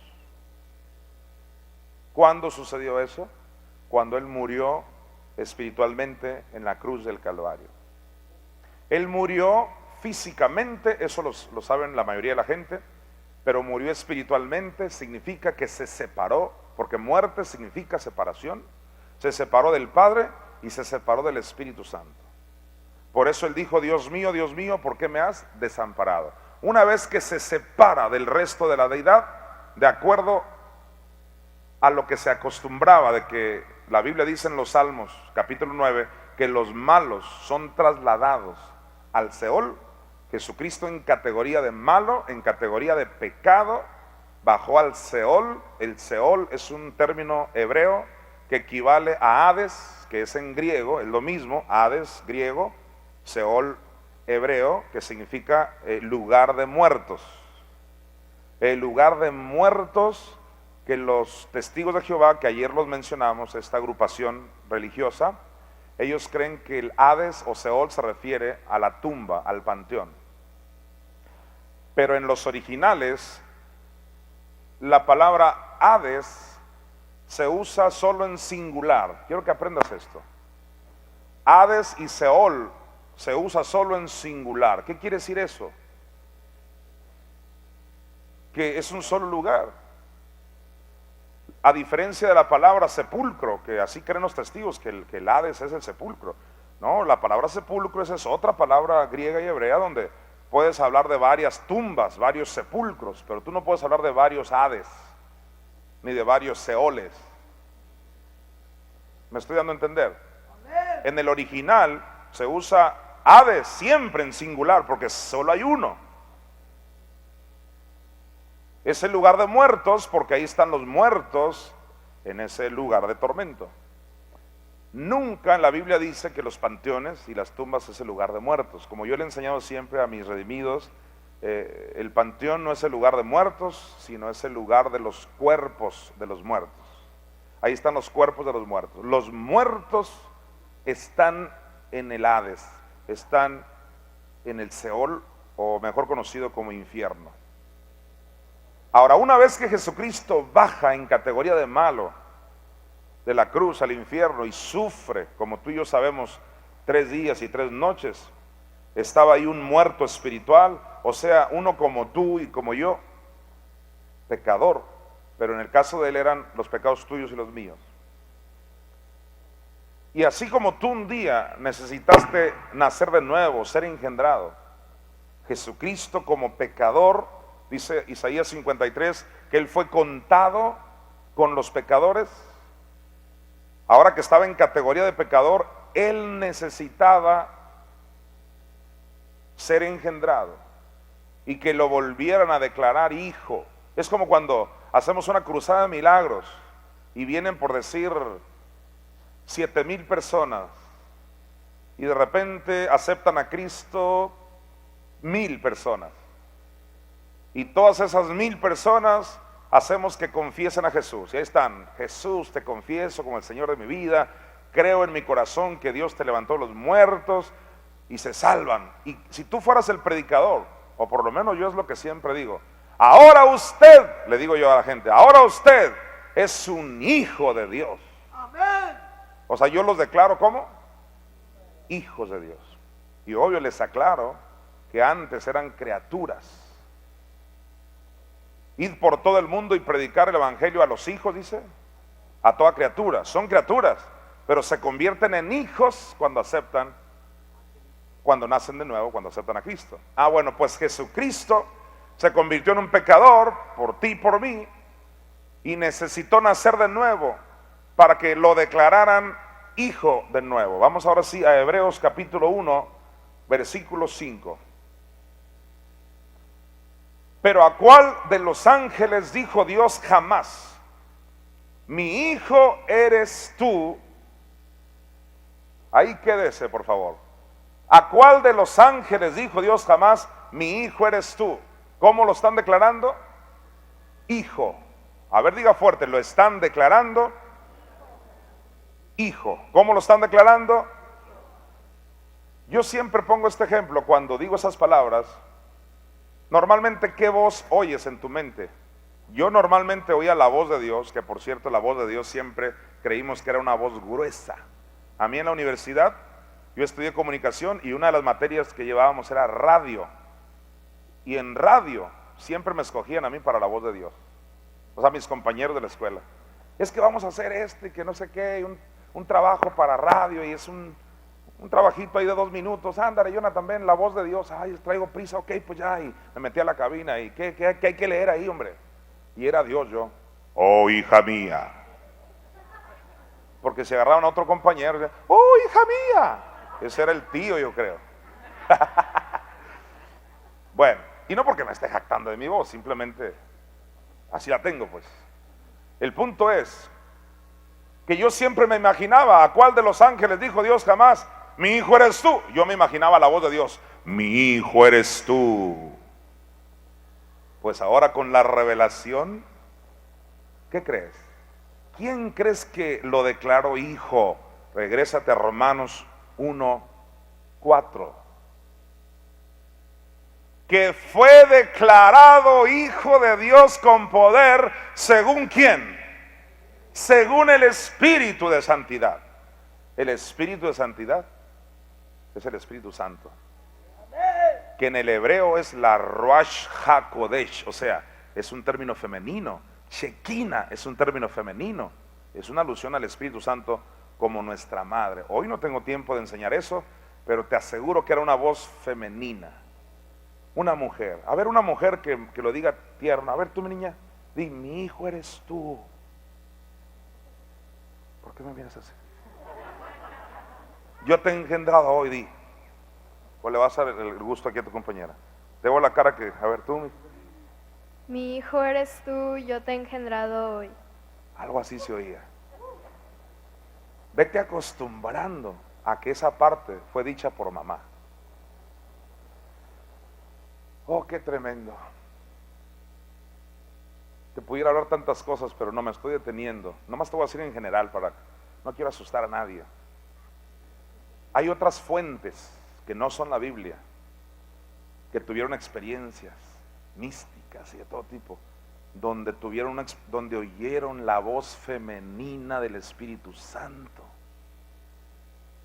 ¿Cuándo sucedió eso? Cuando Él murió espiritualmente en la cruz del Calvario. Él murió físicamente, eso lo saben la mayoría de la gente, pero murió espiritualmente, significa que se separó, porque muerte significa separación. Se separó del Padre y se separó del Espíritu Santo. Por eso Él dijo, Dios mío, ¿por qué me has desamparado? Una vez que se separa del resto de la deidad, de acuerdo a lo que se acostumbraba, de que la Biblia dice en los Salmos, capítulo 9, que los malos son trasladados al Seol. Jesucristo en categoría de malo, en categoría de pecado, bajó al Seol. El Seol es un término hebreo que equivale a Hades, que es en griego, es lo mismo, Hades griego, Seol hebreo, que significa lugar de muertos. El lugar de muertos que los testigos de Jehová, que ayer los mencionamos, esta agrupación religiosa, ellos creen que el Hades o Seol se refiere a la tumba, al panteón. Pero en los originales, la palabra Hades se usa solo en singular. Quiero que aprendas esto. Hades y Seol se usa solo en singular. ¿Qué quiere decir eso? Que es un solo lugar. A diferencia de la palabra sepulcro, que así creen los testigos, que el Hades es el sepulcro. No, la palabra sepulcro es otra palabra griega y hebrea donde puedes hablar de varias tumbas, varios sepulcros, pero tú no puedes hablar de varios Hades, ni de varios Seoles. ¿Me estoy dando a entender? En el original se usa Hades siempre en singular, porque solo hay uno. Es el lugar de muertos, porque ahí están los muertos en ese lugar de tormento. Nunca en la Biblia dice que los panteones y las tumbas es el lugar de muertos. Como yo le he enseñado siempre a mis redimidos, el panteón no es el lugar de muertos, sino es el lugar de los cuerpos de los muertos. Ahí están los cuerpos de los muertos. Los muertos están en el Hades, están en el Seol, o mejor conocido como infierno. Ahora, una vez que Jesucristo baja en categoría de malo de la cruz al infierno y sufre, como tú y yo sabemos, 3 días y 3 noches, estaba ahí un muerto espiritual, o sea, uno como tú y como yo, pecador, pero en el caso de Él eran los pecados tuyos y los míos. Y así como tú un día necesitaste nacer de nuevo, ser engendrado, Jesucristo como pecador, dice Isaías 53, que Él fue contado con los pecadores. Ahora que estaba en categoría de pecador, Él necesitaba ser engendrado. y que lo volvieran a declarar hijo. Es como cuando hacemos una cruzada de milagros y vienen, por decir, 7,000 personas y de repente aceptan a Cristo 1,000 personas, y todas esas 1,000 personas hacemos que confiesen a Jesús, y ahí están: Jesús, te confieso como el Señor de mi vida, creo en mi corazón que Dios te levantó de los muertos, y se salvan. Y si tú fueras el predicador, o por lo menos yo es lo que siempre digo, ahora usted, le digo yo a la gente, ahora usted es un hijo de Dios. Amén. O sea, yo los declaro como hijos de Dios. Y obvio les aclaro que antes eran criaturas. Id por todo el mundo y predicar el evangelio a los hijos, dice, a toda criatura. Son criaturas, pero se convierten en hijos cuando aceptan, cuando nacen de nuevo, cuando aceptan a Cristo. Ah, bueno, pues Jesucristo se convirtió en un pecador por ti y por mí, y necesitó nacer de nuevo para que lo declararan hijo de nuevo. Vamos ahora sí a Hebreos capítulo 1, versículo 5. Pero ¿a cuál de los ángeles dijo Dios jamás: mi hijo eres tú? Ahí quédese, por favor. ¿A cuál de los ángeles dijo Dios jamás: mi hijo eres tú? ¿Cómo lo están declarando? Hijo. A ver, diga fuerte, lo están declarando hijo. ¿Cómo lo están declarando? Yo siempre pongo este ejemplo cuando digo esas palabras. Normalmente, ¿qué voz oyes en tu mente? Yo normalmente oía la voz de Dios, que por cierto la voz de Dios siempre creímos que era una voz gruesa. A mí en la universidad, yo estudié comunicación y una de las materias que llevábamos era radio. Y en radio siempre me escogían a mí para la voz de Dios. O sea, mis compañeros de la escuela. Es que vamos a hacer y que no sé qué, un trabajo para radio, y es un trabajito ahí de 2 minutos. Ándale, Jonathan, ven, la voz de Dios. Ay, traigo prisa, ok, pues ya. Y me metí a la cabina y ¿qué hay que leer ahí, hombre? Y era Dios yo. Oh, hija mía. Porque se agarraban a otro compañero y decían, oh, hija mía. Ese era el tío, yo creo. Bueno, y no porque me esté jactando de mi voz, simplemente así la tengo, pues. El punto es que yo siempre me imaginaba: ¿a cuál de los ángeles dijo Dios jamás: mi hijo eres tú? Yo me imaginaba la voz de Dios: mi hijo eres tú. Pues ahora con la revelación, ¿qué crees? ¿Quién crees que lo declaró hijo? Regrésate a Romanos 1:4. Que fue declarado hijo de Dios con poder, ¿según quién? Según el Espíritu de Santidad. El Espíritu de Santidad es el Espíritu Santo, que en el hebreo es la Ruach HaKodesh, o sea, es un término femenino. Shekinah es un término femenino, es una alusión al Espíritu Santo como nuestra madre. Hoy no tengo tiempo de enseñar eso, pero te aseguro que era una voz femenina, una mujer. A ver, una mujer que lo diga tierno. A ver, tú, mi niña, di: mi hijo eres tú. ¿Por qué me miras así? Yo te he engendrado hoy, di. O le vas a dar el gusto aquí a tu compañera. Te veo la cara que, a ver, tú. Mi hijo eres tú, yo te he engendrado hoy. Algo así se oía. Vete acostumbrando a que esa parte fue dicha por mamá. Oh, qué tremendo. Te pudiera hablar tantas cosas, pero no me estoy deteniendo. Nomás te voy a decir en general, no quiero asustar a nadie. Hay otras fuentes que no son la Biblia, que tuvieron experiencias místicas y de todo tipo, donde oyeron la voz femenina del Espíritu Santo.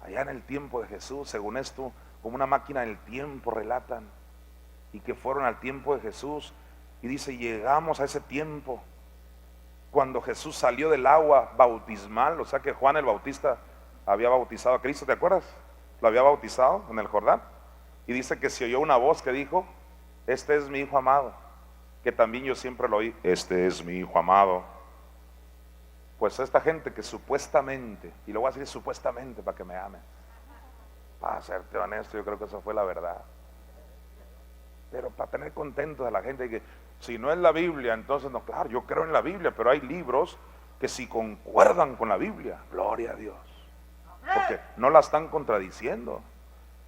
Allá en el tiempo de Jesús, según esto, como una máquina del tiempo relatan, y que fueron al tiempo de Jesús, y dice: llegamos a ese tiempo cuando Jesús salió del agua bautismal, o sea que Juan el Bautista había bautizado a Cristo, ¿te acuerdas? Lo había bautizado en el Jordán, y dice que se oyó una voz que dijo: este es mi hijo amado, que también yo siempre lo oí, este es mi hijo amado. Pues esta gente que supuestamente, y lo voy a decir supuestamente para que me amen, para serte honesto, yo creo que esa fue la verdad. pero para tener contentos a la gente, que si no es la Biblia, entonces no, claro, yo creo en la Biblia, pero hay libros que si concuerdan con la Biblia, gloria a Dios, porque no la están contradiciendo.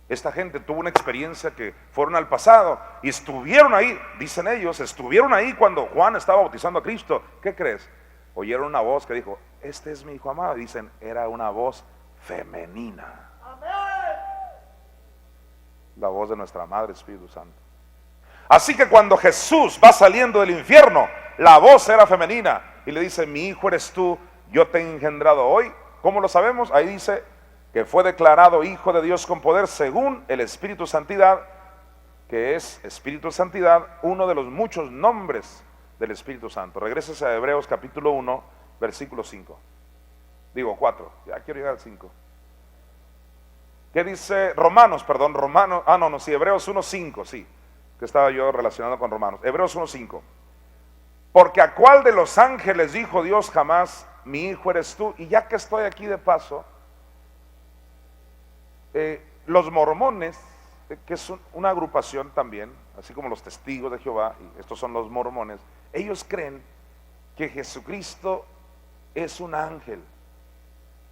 Esta gente tuvo una experiencia que fueron al pasado y estuvieron ahí, dicen ellos, estuvieron ahí cuando Juan estaba bautizando a Cristo. ¿Qué crees? Oyeron una voz que dijo, este es mi hijo amado. Dicen, era una voz femenina. La voz de nuestra Madre Espíritu Santo. Así que cuando Jesús va saliendo del infierno, la voz era femenina y le dice, mi hijo eres tú, yo te he engendrado hoy. ¿Cómo lo sabemos? Ahí dice que fue declarado hijo de Dios con poder según el Espíritu Santidad, que es Espíritu Santidad, uno de los muchos nombres del Espíritu Santo. Regrésese a Hebreos capítulo 1, versículo 5. Digo 4, ya quiero llegar al 5. ¿Qué dice Romanos? Hebreos 1, 5, sí, que estaba yo relacionado con Romanos. Hebreos 1, 5. Porque a cuál de los ángeles dijo Dios jamás, mi hijo eres tú. Y ya que estoy aquí de paso, los mormones, que es una agrupación también, así como los testigos de Jehová, y estos son los mormones, ellos creen que Jesucristo es un ángel.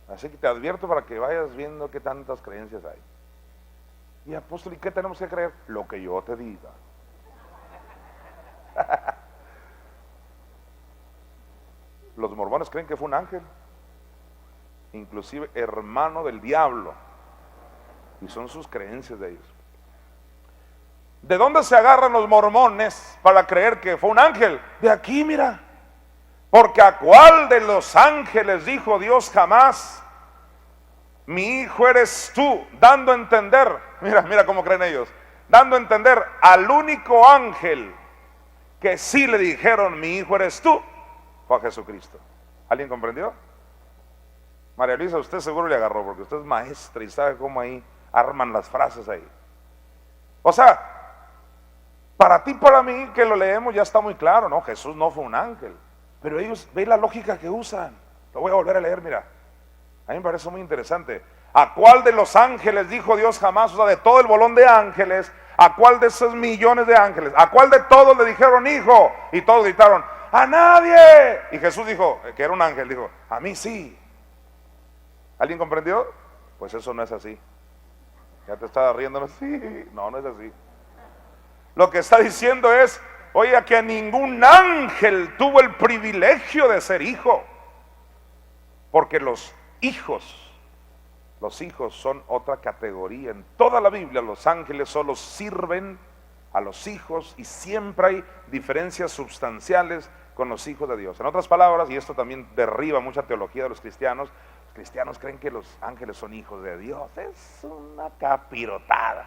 Así que te advierto para que vayas viendo qué tantas creencias hay. Y apóstol, ¿y qué tenemos que creer? Lo que yo te diga. Los mormones creen que fue un ángel, inclusive hermano del diablo, y son sus creencias de ellos. ¿De dónde se agarran los mormones para creer que fue un ángel? De aquí, mira. Porque a cuál de los ángeles dijo Dios jamás, mi hijo eres tú, dando a entender, mira cómo creen ellos, dando a entender al único ángel que sí le dijeron, mi hijo eres tú, fue a Jesucristo. ¿Alguien comprendió? María Luisa, usted seguro le agarró, porque usted es maestra y sabe cómo ahí arman las frases ahí. O sea, para ti y para mí que lo leemos ya está muy claro, ¿no? Jesús no fue un ángel, pero ellos, ve la lógica que usan. Lo voy a volver a leer, mira. A mí me parece muy interesante. ¿A cuál de los ángeles dijo Dios jamás? O sea, de todo el bolón de ángeles, ¿a cuál de esos millones de ángeles? ¿A cuál de todos le dijeron hijo? Y todos gritaron, ¡a nadie! Y Jesús dijo, que era un ángel, dijo, a mí sí. ¿Alguien comprendió? Pues eso no es así. Ya te estaba riendo, sí, no es así. Lo que está diciendo es, oiga, que ningún ángel tuvo el privilegio de ser hijo, porque los hijos son otra categoría. En toda la Biblia los ángeles solo sirven a los hijos y siempre hay diferencias sustanciales con los hijos de Dios. En otras palabras, y esto también derriba mucha teología de los cristianos creen que los ángeles son hijos de Dios. Es una capirotada.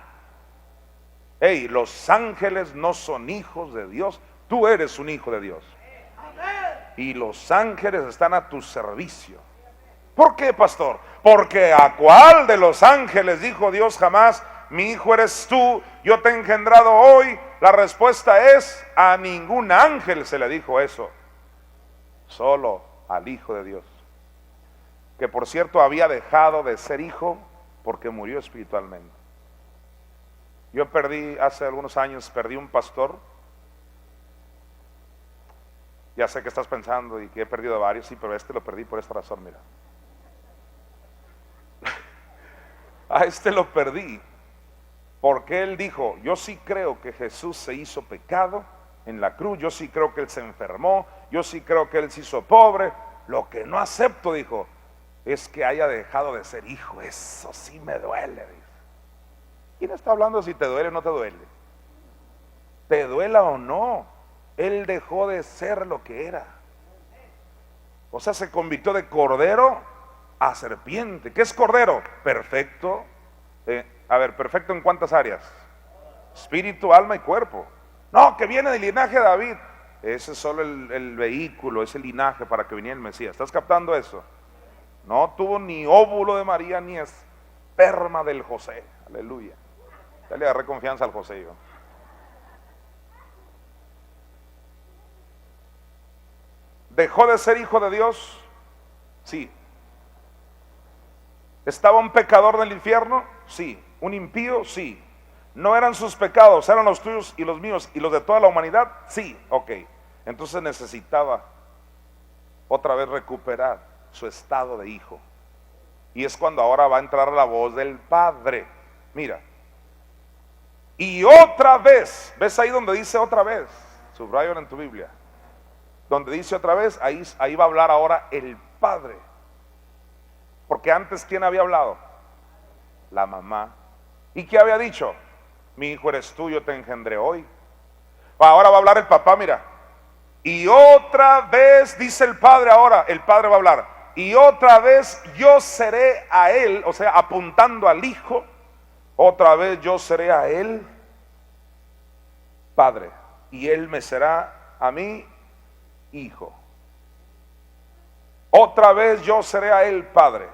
Hey, los ángeles no son hijos de Dios, tú eres un hijo de Dios. Y los ángeles están a tu servicio. ¿Por qué, pastor? Porque ¿a cuál de los ángeles dijo Dios jamás, mi hijo eres tú, yo te he engendrado hoy? La respuesta es, a ningún ángel se le dijo eso, solo al Hijo de Dios, que por cierto había dejado de ser hijo porque murió espiritualmente. Yo hace algunos años perdí un pastor. Ya sé que estás pensando y que he perdido varios, sí, pero lo perdí por esta razón, mira. A lo perdí porque él dijo, yo sí creo que Jesús se hizo pecado en la cruz, yo sí creo que él se enfermó, yo sí creo que él se hizo pobre. Lo que no acepto, dijo, es que haya dejado de ser hijo. Eso sí me duele, dice. ¿Quién está hablando si te duele o no te duele? ¿Te duela o no? Él dejó de ser lo que era. O sea, se convirtió de cordero a serpiente. ¿Qué es cordero? Perfecto. ¿Perfecto en cuántas áreas? Espíritu, alma y cuerpo. No, que viene del linaje de David. Ese es solo el vehículo, ese linaje para que viniera el Mesías. ¿Estás captando eso? No tuvo ni óvulo de María ni esperma del José. Aleluya. Ya le agarré confianza al José yo. ¿Dejó de ser hijo de Dios? Sí. ¿Estaba un pecador del infierno? Sí. ¿Un impío? Sí. ¿No eran sus pecados? ¿Eran los tuyos y los míos y los de toda la humanidad? Sí, ok. Entonces necesitaba otra vez recuperar su estado de hijo. Y es cuando ahora va a entrar la voz del Padre. Mira. Y otra vez, ¿ves ahí donde dice otra vez? Subrayo en tu Biblia. Donde dice otra vez, ahí va a hablar ahora el Padre. Porque antes, ¿quién había hablado? La mamá. ¿Y qué había dicho? Mi hijo eres tú, yo te engendré hoy. Ahora va a hablar el papá, mira. Y otra vez, dice el Padre ahora, el Padre va a hablar. Y otra vez yo seré a él, o sea, apuntando al hijo. Otra vez yo seré a él Padre, y él me será a mí hijo. Otra vez yo seré a él Padre.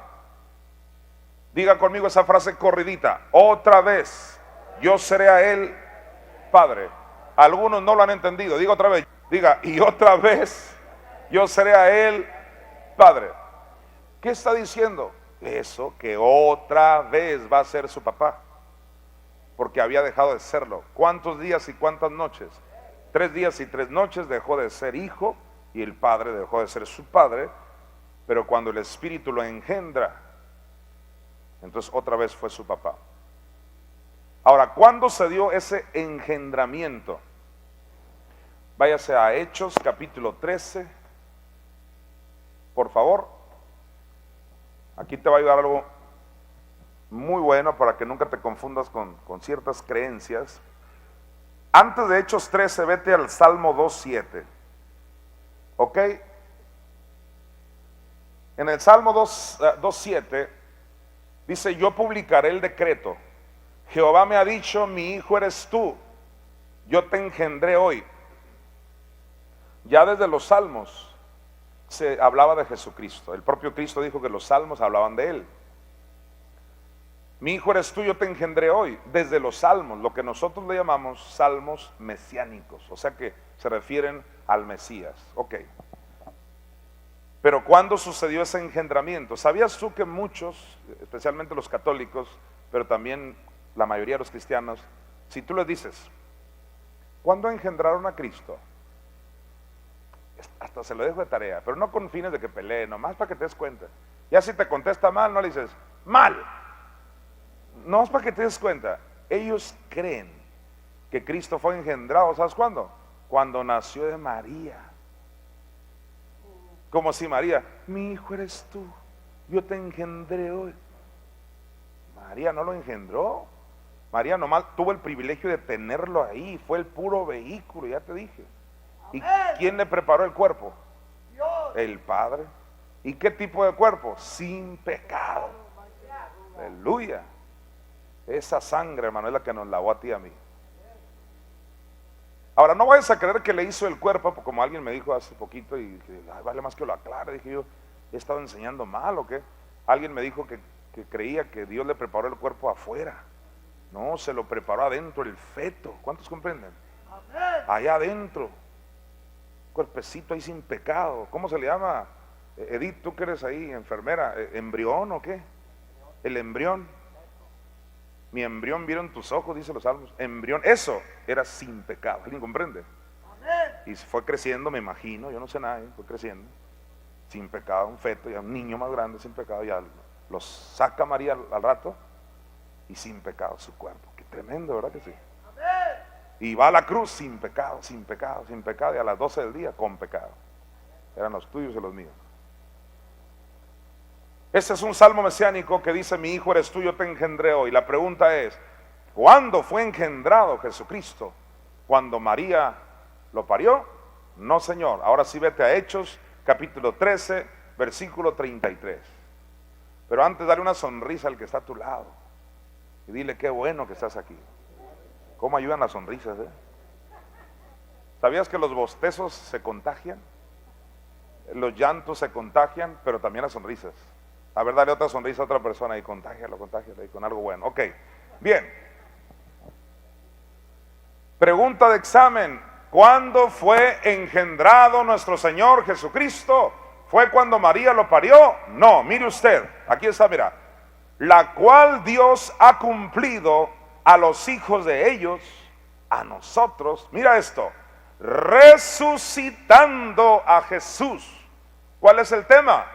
Diga conmigo esa frase corridita. Otra vez yo seré a él Padre. Algunos no lo han entendido. Diga otra vez. Diga, y otra vez yo seré a él Padre. ¿Qué está diciendo? Eso, que otra vez va a ser su papá, porque había dejado de serlo. ¿Cuántos días y cuántas noches? 3 días y 3 noches dejó de ser hijo, y el padre dejó de ser su padre. Pero cuando el Espíritu lo engendra, entonces otra vez fue su papá. Ahora, ¿cuándo se dio ese engendramiento? Váyase a Hechos capítulo 13, por favor. Aquí te va a ayudar algo muy bueno para que nunca te confundas con ciertas creencias. Antes de Hechos 13, vete al Salmo 2.7. ¿Ok? En el Salmo 2.7 dice, yo publicaré el decreto. Jehová me ha dicho, mi hijo eres tú, yo te engendré hoy. Ya desde los Salmos se hablaba de Jesucristo. El propio Cristo dijo que los Salmos hablaban de él. Mi hijo eres tú, yo te engendré hoy. Desde los Salmos, lo que nosotros le llamamos salmos mesiánicos, o sea que se refieren al Mesías. Ok. Pero ¿cuándo sucedió ese engendramiento? ¿Sabías tú que muchos, especialmente los católicos, pero también la mayoría de los cristianos, si tú les dices, ¿cuándo engendraron a Cristo? Hasta se lo dejo de tarea, pero no con fines de que pelee, nomás para que te des cuenta. Ya si te contesta mal, no le dices, mal. No es para que te des cuenta. Ellos creen que Cristo fue engendrado, ¿sabes cuándo? Cuando nació de María. Como si María, mi hijo eres tú, yo te engendré hoy. María no lo engendró. María nomás tuvo el privilegio de tenerlo ahí, fue el puro vehículo, ya te dije. ¿Y quién le preparó el cuerpo? El Padre. ¿Y qué tipo de cuerpo? Sin pecado. Aleluya. Esa sangre, hermano, es la que nos lavó a ti y a mí. Ahora, no vayas a creer que le hizo el cuerpo, como alguien me dijo hace poquito, y dije, vale más que lo aclare. Dije yo, ¿he estado enseñando mal o qué? Alguien me dijo que creía que Dios le preparó el cuerpo afuera. No, se lo preparó adentro, el feto. ¿Cuántos comprenden? Allá adentro. Cuerpecito ahí sin pecado. ¿Cómo se le llama? Edith, tú que eres ahí enfermera, ¿embrión o qué? El embrión. Mi embrión vieron tus ojos, dice los salmos. Embrión, eso era sin pecado. ¿Alguien comprende? Y fue creciendo, me imagino, yo no sé nada, fue creciendo sin pecado, un feto, ya un niño más grande sin pecado, ya los saca María al rato y sin pecado su cuerpo. Qué tremendo, ¿verdad que sí? Y va a la cruz sin pecado, sin pecado, sin pecado, y a las 12 del día con pecado. Eran los tuyos y los míos. Ese es un salmo mesiánico que dice, mi hijo eres tú, yo te engendré hoy. La pregunta es, ¿cuándo fue engendrado Jesucristo? ¿Cuando María lo parió? No, Señor. Ahora sí vete a Hechos, capítulo 13, versículo 33. Pero antes dale una sonrisa al que está a tu lado y dile, qué bueno que estás aquí. ¿Cómo ayudan las sonrisas? ¿Sabías que los bostezos se contagian? Los llantos se contagian, pero también las sonrisas. A ver, dale otra sonrisa a otra persona y contágialo y con algo bueno. Ok, bien. Pregunta de examen. ¿Cuándo fue engendrado nuestro Señor Jesucristo? ¿Fue cuando María lo parió? No, mire usted, aquí está, mira. La cual Dios ha cumplido a los hijos de ellos, a nosotros, mira esto, resucitando a Jesús. ¿Cuál es el tema?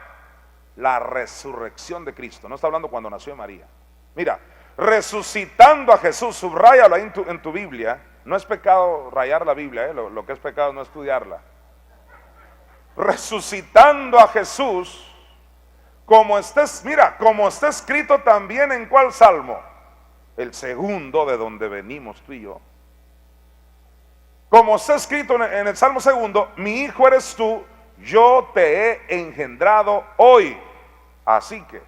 La resurrección de Cristo. No está hablando cuando nació María. Mira, resucitando a Jesús, subráyalo ahí en tu Biblia. No es pecado rayar la Biblia, lo que es pecado no estudiarla. Resucitando a Jesús, como está escrito también en ¿cuál salmo? El segundo, de donde venimos tú y yo. Como está escrito en el Salmo segundo, mi hijo eres tú, yo te he engendrado hoy. Así que,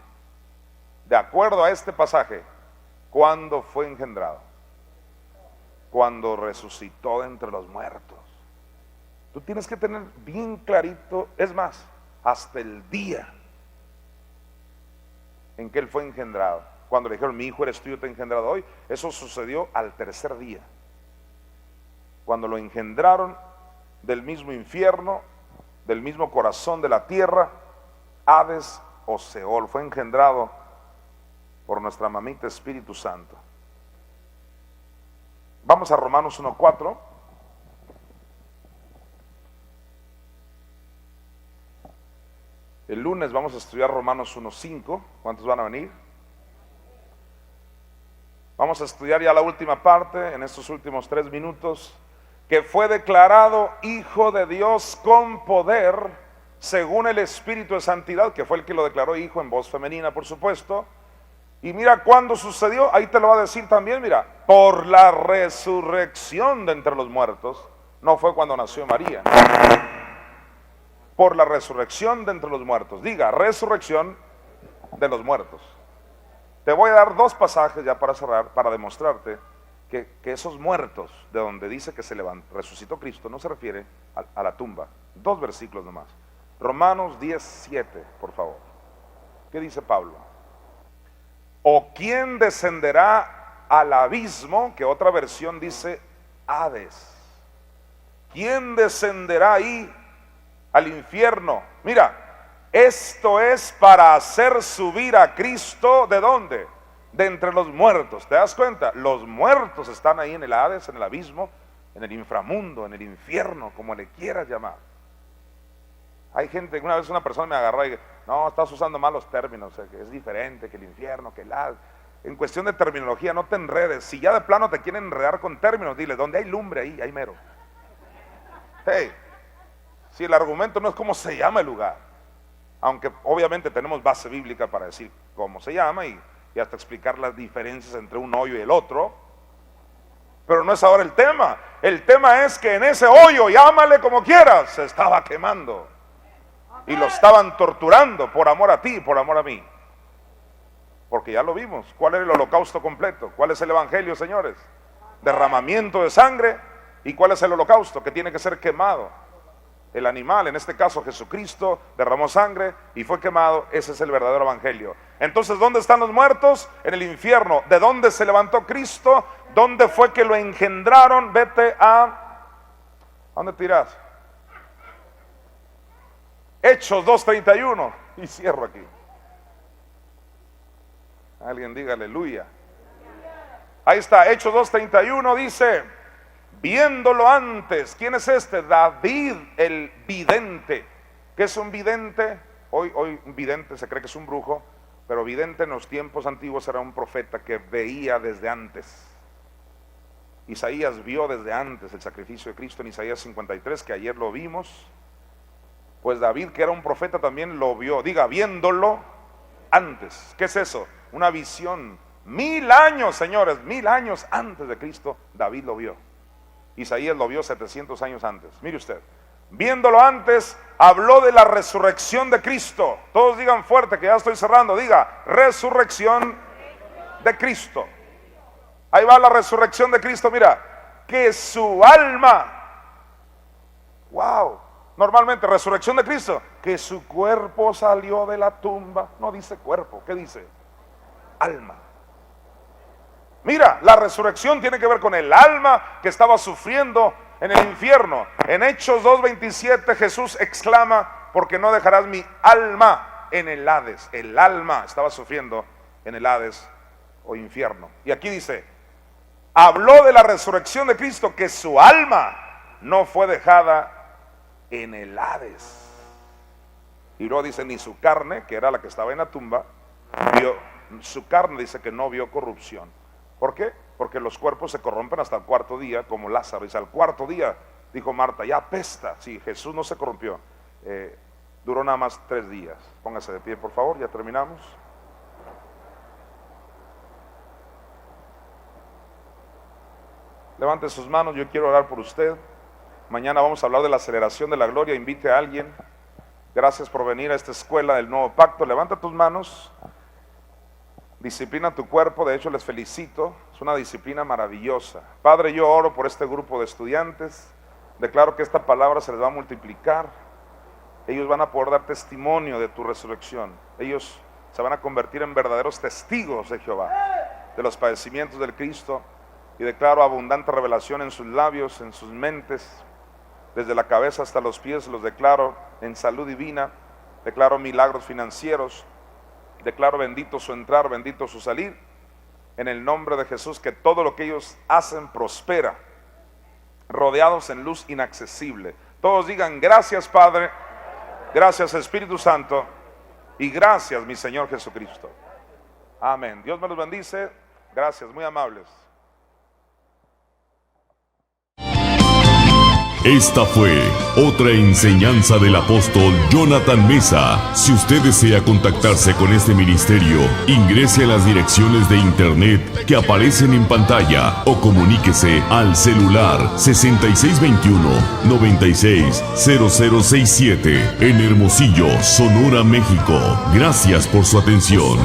de acuerdo a este pasaje, ¿cuándo fue engendrado? Cuando resucitó de entre los muertos. Tú tienes que tener bien clarito, es más, hasta el día en que él fue engendrado. Cuando le dijeron, mi hijo eres tú, yo te he engendrado hoy. Eso sucedió al tercer día, cuando lo engendraron del mismo infierno, del mismo corazón de la tierra, Hades o Seol. Fue engendrado por nuestra mamita Espíritu Santo. Vamos a Romanos 1:4. El lunes vamos a estudiar Romanos 1:5. ¿Cuántos van a venir? Vamos a estudiar ya la última parte en estos últimos 3 minutos. Que fue declarado Hijo de Dios con poder, según el Espíritu de Santidad, que fue el que lo declaró hijo en voz femenina, por supuesto. Y mira cuándo sucedió, ahí te lo va a decir también, mira, por la resurrección de entre los muertos. No fue cuando nació María. Por la resurrección de entre los muertos. Diga, resurrección de los muertos. Te voy a dar 2 pasajes ya para cerrar, para demostrarte que esos muertos, de donde dice que se levantó, resucitó Cristo, no se refiere a la tumba. 2 versículos nomás. Romanos 10:7, por favor. ¿Qué dice Pablo? ¿O quién descenderá al abismo? Que otra versión dice Hades. ¿Quién descenderá ahí al infierno? Mira, esto es para hacer subir a Cristo, ¿de dónde? De entre los muertos. ¿Te das cuenta? Los muertos están ahí en el Hades, en el abismo, en el inframundo, en el infierno, como le quieras llamar. Hay gente, una vez una persona me agarró y no, estás usando mal los términos, que es diferente que el infierno, que el Hades. En cuestión de terminología no te enredes. Si ya de plano te quieren enredar con términos, dile, donde hay lumbre ahí, hay mero. Hey, si el argumento no es cómo se llama el lugar, aunque obviamente tenemos base bíblica para decir cómo se llama y hasta explicar las diferencias entre un hoyo y el otro, pero no es ahora el tema. El tema es que en ese hoyo, llámale como quieras, se estaba quemando y lo estaban torturando por amor a ti, por amor a mí, porque ya lo vimos. ¿Cuál era el holocausto completo? ¿Cuál es el evangelio, señores? Derramamiento de sangre. ¿Y cuál es el holocausto? Que tiene que ser quemado. El animal, en este caso Jesucristo, derramó sangre y fue quemado. Ese es el verdadero evangelio. Entonces, ¿dónde están los muertos? En el infierno. ¿De dónde se levantó Cristo? ¿Dónde fue que lo engendraron? Vete ¿a dónde te irás? Hechos 2:31. Y cierro aquí. Alguien diga aleluya. Ahí está, Hechos 2:31 dice, viéndolo antes. ¿Quién es este? David el vidente. ¿Qué es un vidente? Hoy un vidente se cree que es un brujo, pero vidente en los tiempos antiguos era un profeta que veía desde antes. Isaías vio desde antes el sacrificio de Cristo en Isaías 53, que ayer lo vimos. Pues David, que era un profeta, también lo vio. Diga, viéndolo antes. ¿Qué es eso? Una visión. 1000 años, señores, 1000 años antes de Cristo, David lo vio. Isaías lo vio 700 años antes. Mire usted, viéndolo antes, habló de la resurrección de Cristo. Todos digan fuerte, que ya estoy cerrando. Diga, resurrección de Cristo. Ahí va la resurrección de Cristo. Mira, que su alma, wow, normalmente resurrección de Cristo, que su cuerpo salió de la tumba. No dice cuerpo, ¿qué dice? Alma. Mira, la resurrección tiene que ver con el alma que estaba sufriendo en el infierno. En Hechos 2:27 Jesús exclama, porque no dejarás mi alma en el Hades. El alma estaba sufriendo en el Hades o infierno. Y aquí dice, habló de la resurrección de Cristo, que su alma no fue dejada en el Hades. Y luego dice, ni su carne, que era la que estaba en la tumba, su carne dice que no vio corrupción. ¿Por qué? Porque los cuerpos se corrompen hasta el cuarto día, como Lázaro. Dice, al cuarto día, dijo Marta, ya apesta. Sí, Jesús no se corrompió. Duró nada más 3 días. Póngase de pie, por favor, ya terminamos. Levante sus manos, yo quiero orar por usted. Mañana vamos a hablar de la aceleración de la gloria. Invite a alguien. Gracias por venir a esta escuela del nuevo pacto. Levanta tus manos. Disciplina tu cuerpo. De hecho, les felicito. Es una disciplina maravillosa. Padre, yo oro por este grupo de estudiantes. Declaro que esta palabra se les va a multiplicar. Ellos van a poder dar testimonio de tu resurrección. Ellos se van a convertir en verdaderos testigos de Jehová, de los padecimientos del Cristo. Y declaro abundante revelación en sus labios, en sus mentes, desde la cabeza hasta los pies. Los declaro en salud divina. Declaro milagros financieros. Declaro bendito su entrar, bendito su salir. En el nombre de Jesús, que todo lo que ellos hacen prospera, rodeados en luz inaccesible. Todos digan, gracias Padre, gracias Espíritu Santo, y gracias mi Señor Jesucristo. Amén. Dios me los bendice. Gracias, muy amables. Esta fue otra enseñanza del apóstol Jonathan Meza. Si usted desea contactarse con este ministerio, ingrese a las direcciones de internet que aparecen en pantalla o comuníquese al celular 6621-960067 en Hermosillo, Sonora, México. Gracias por su atención.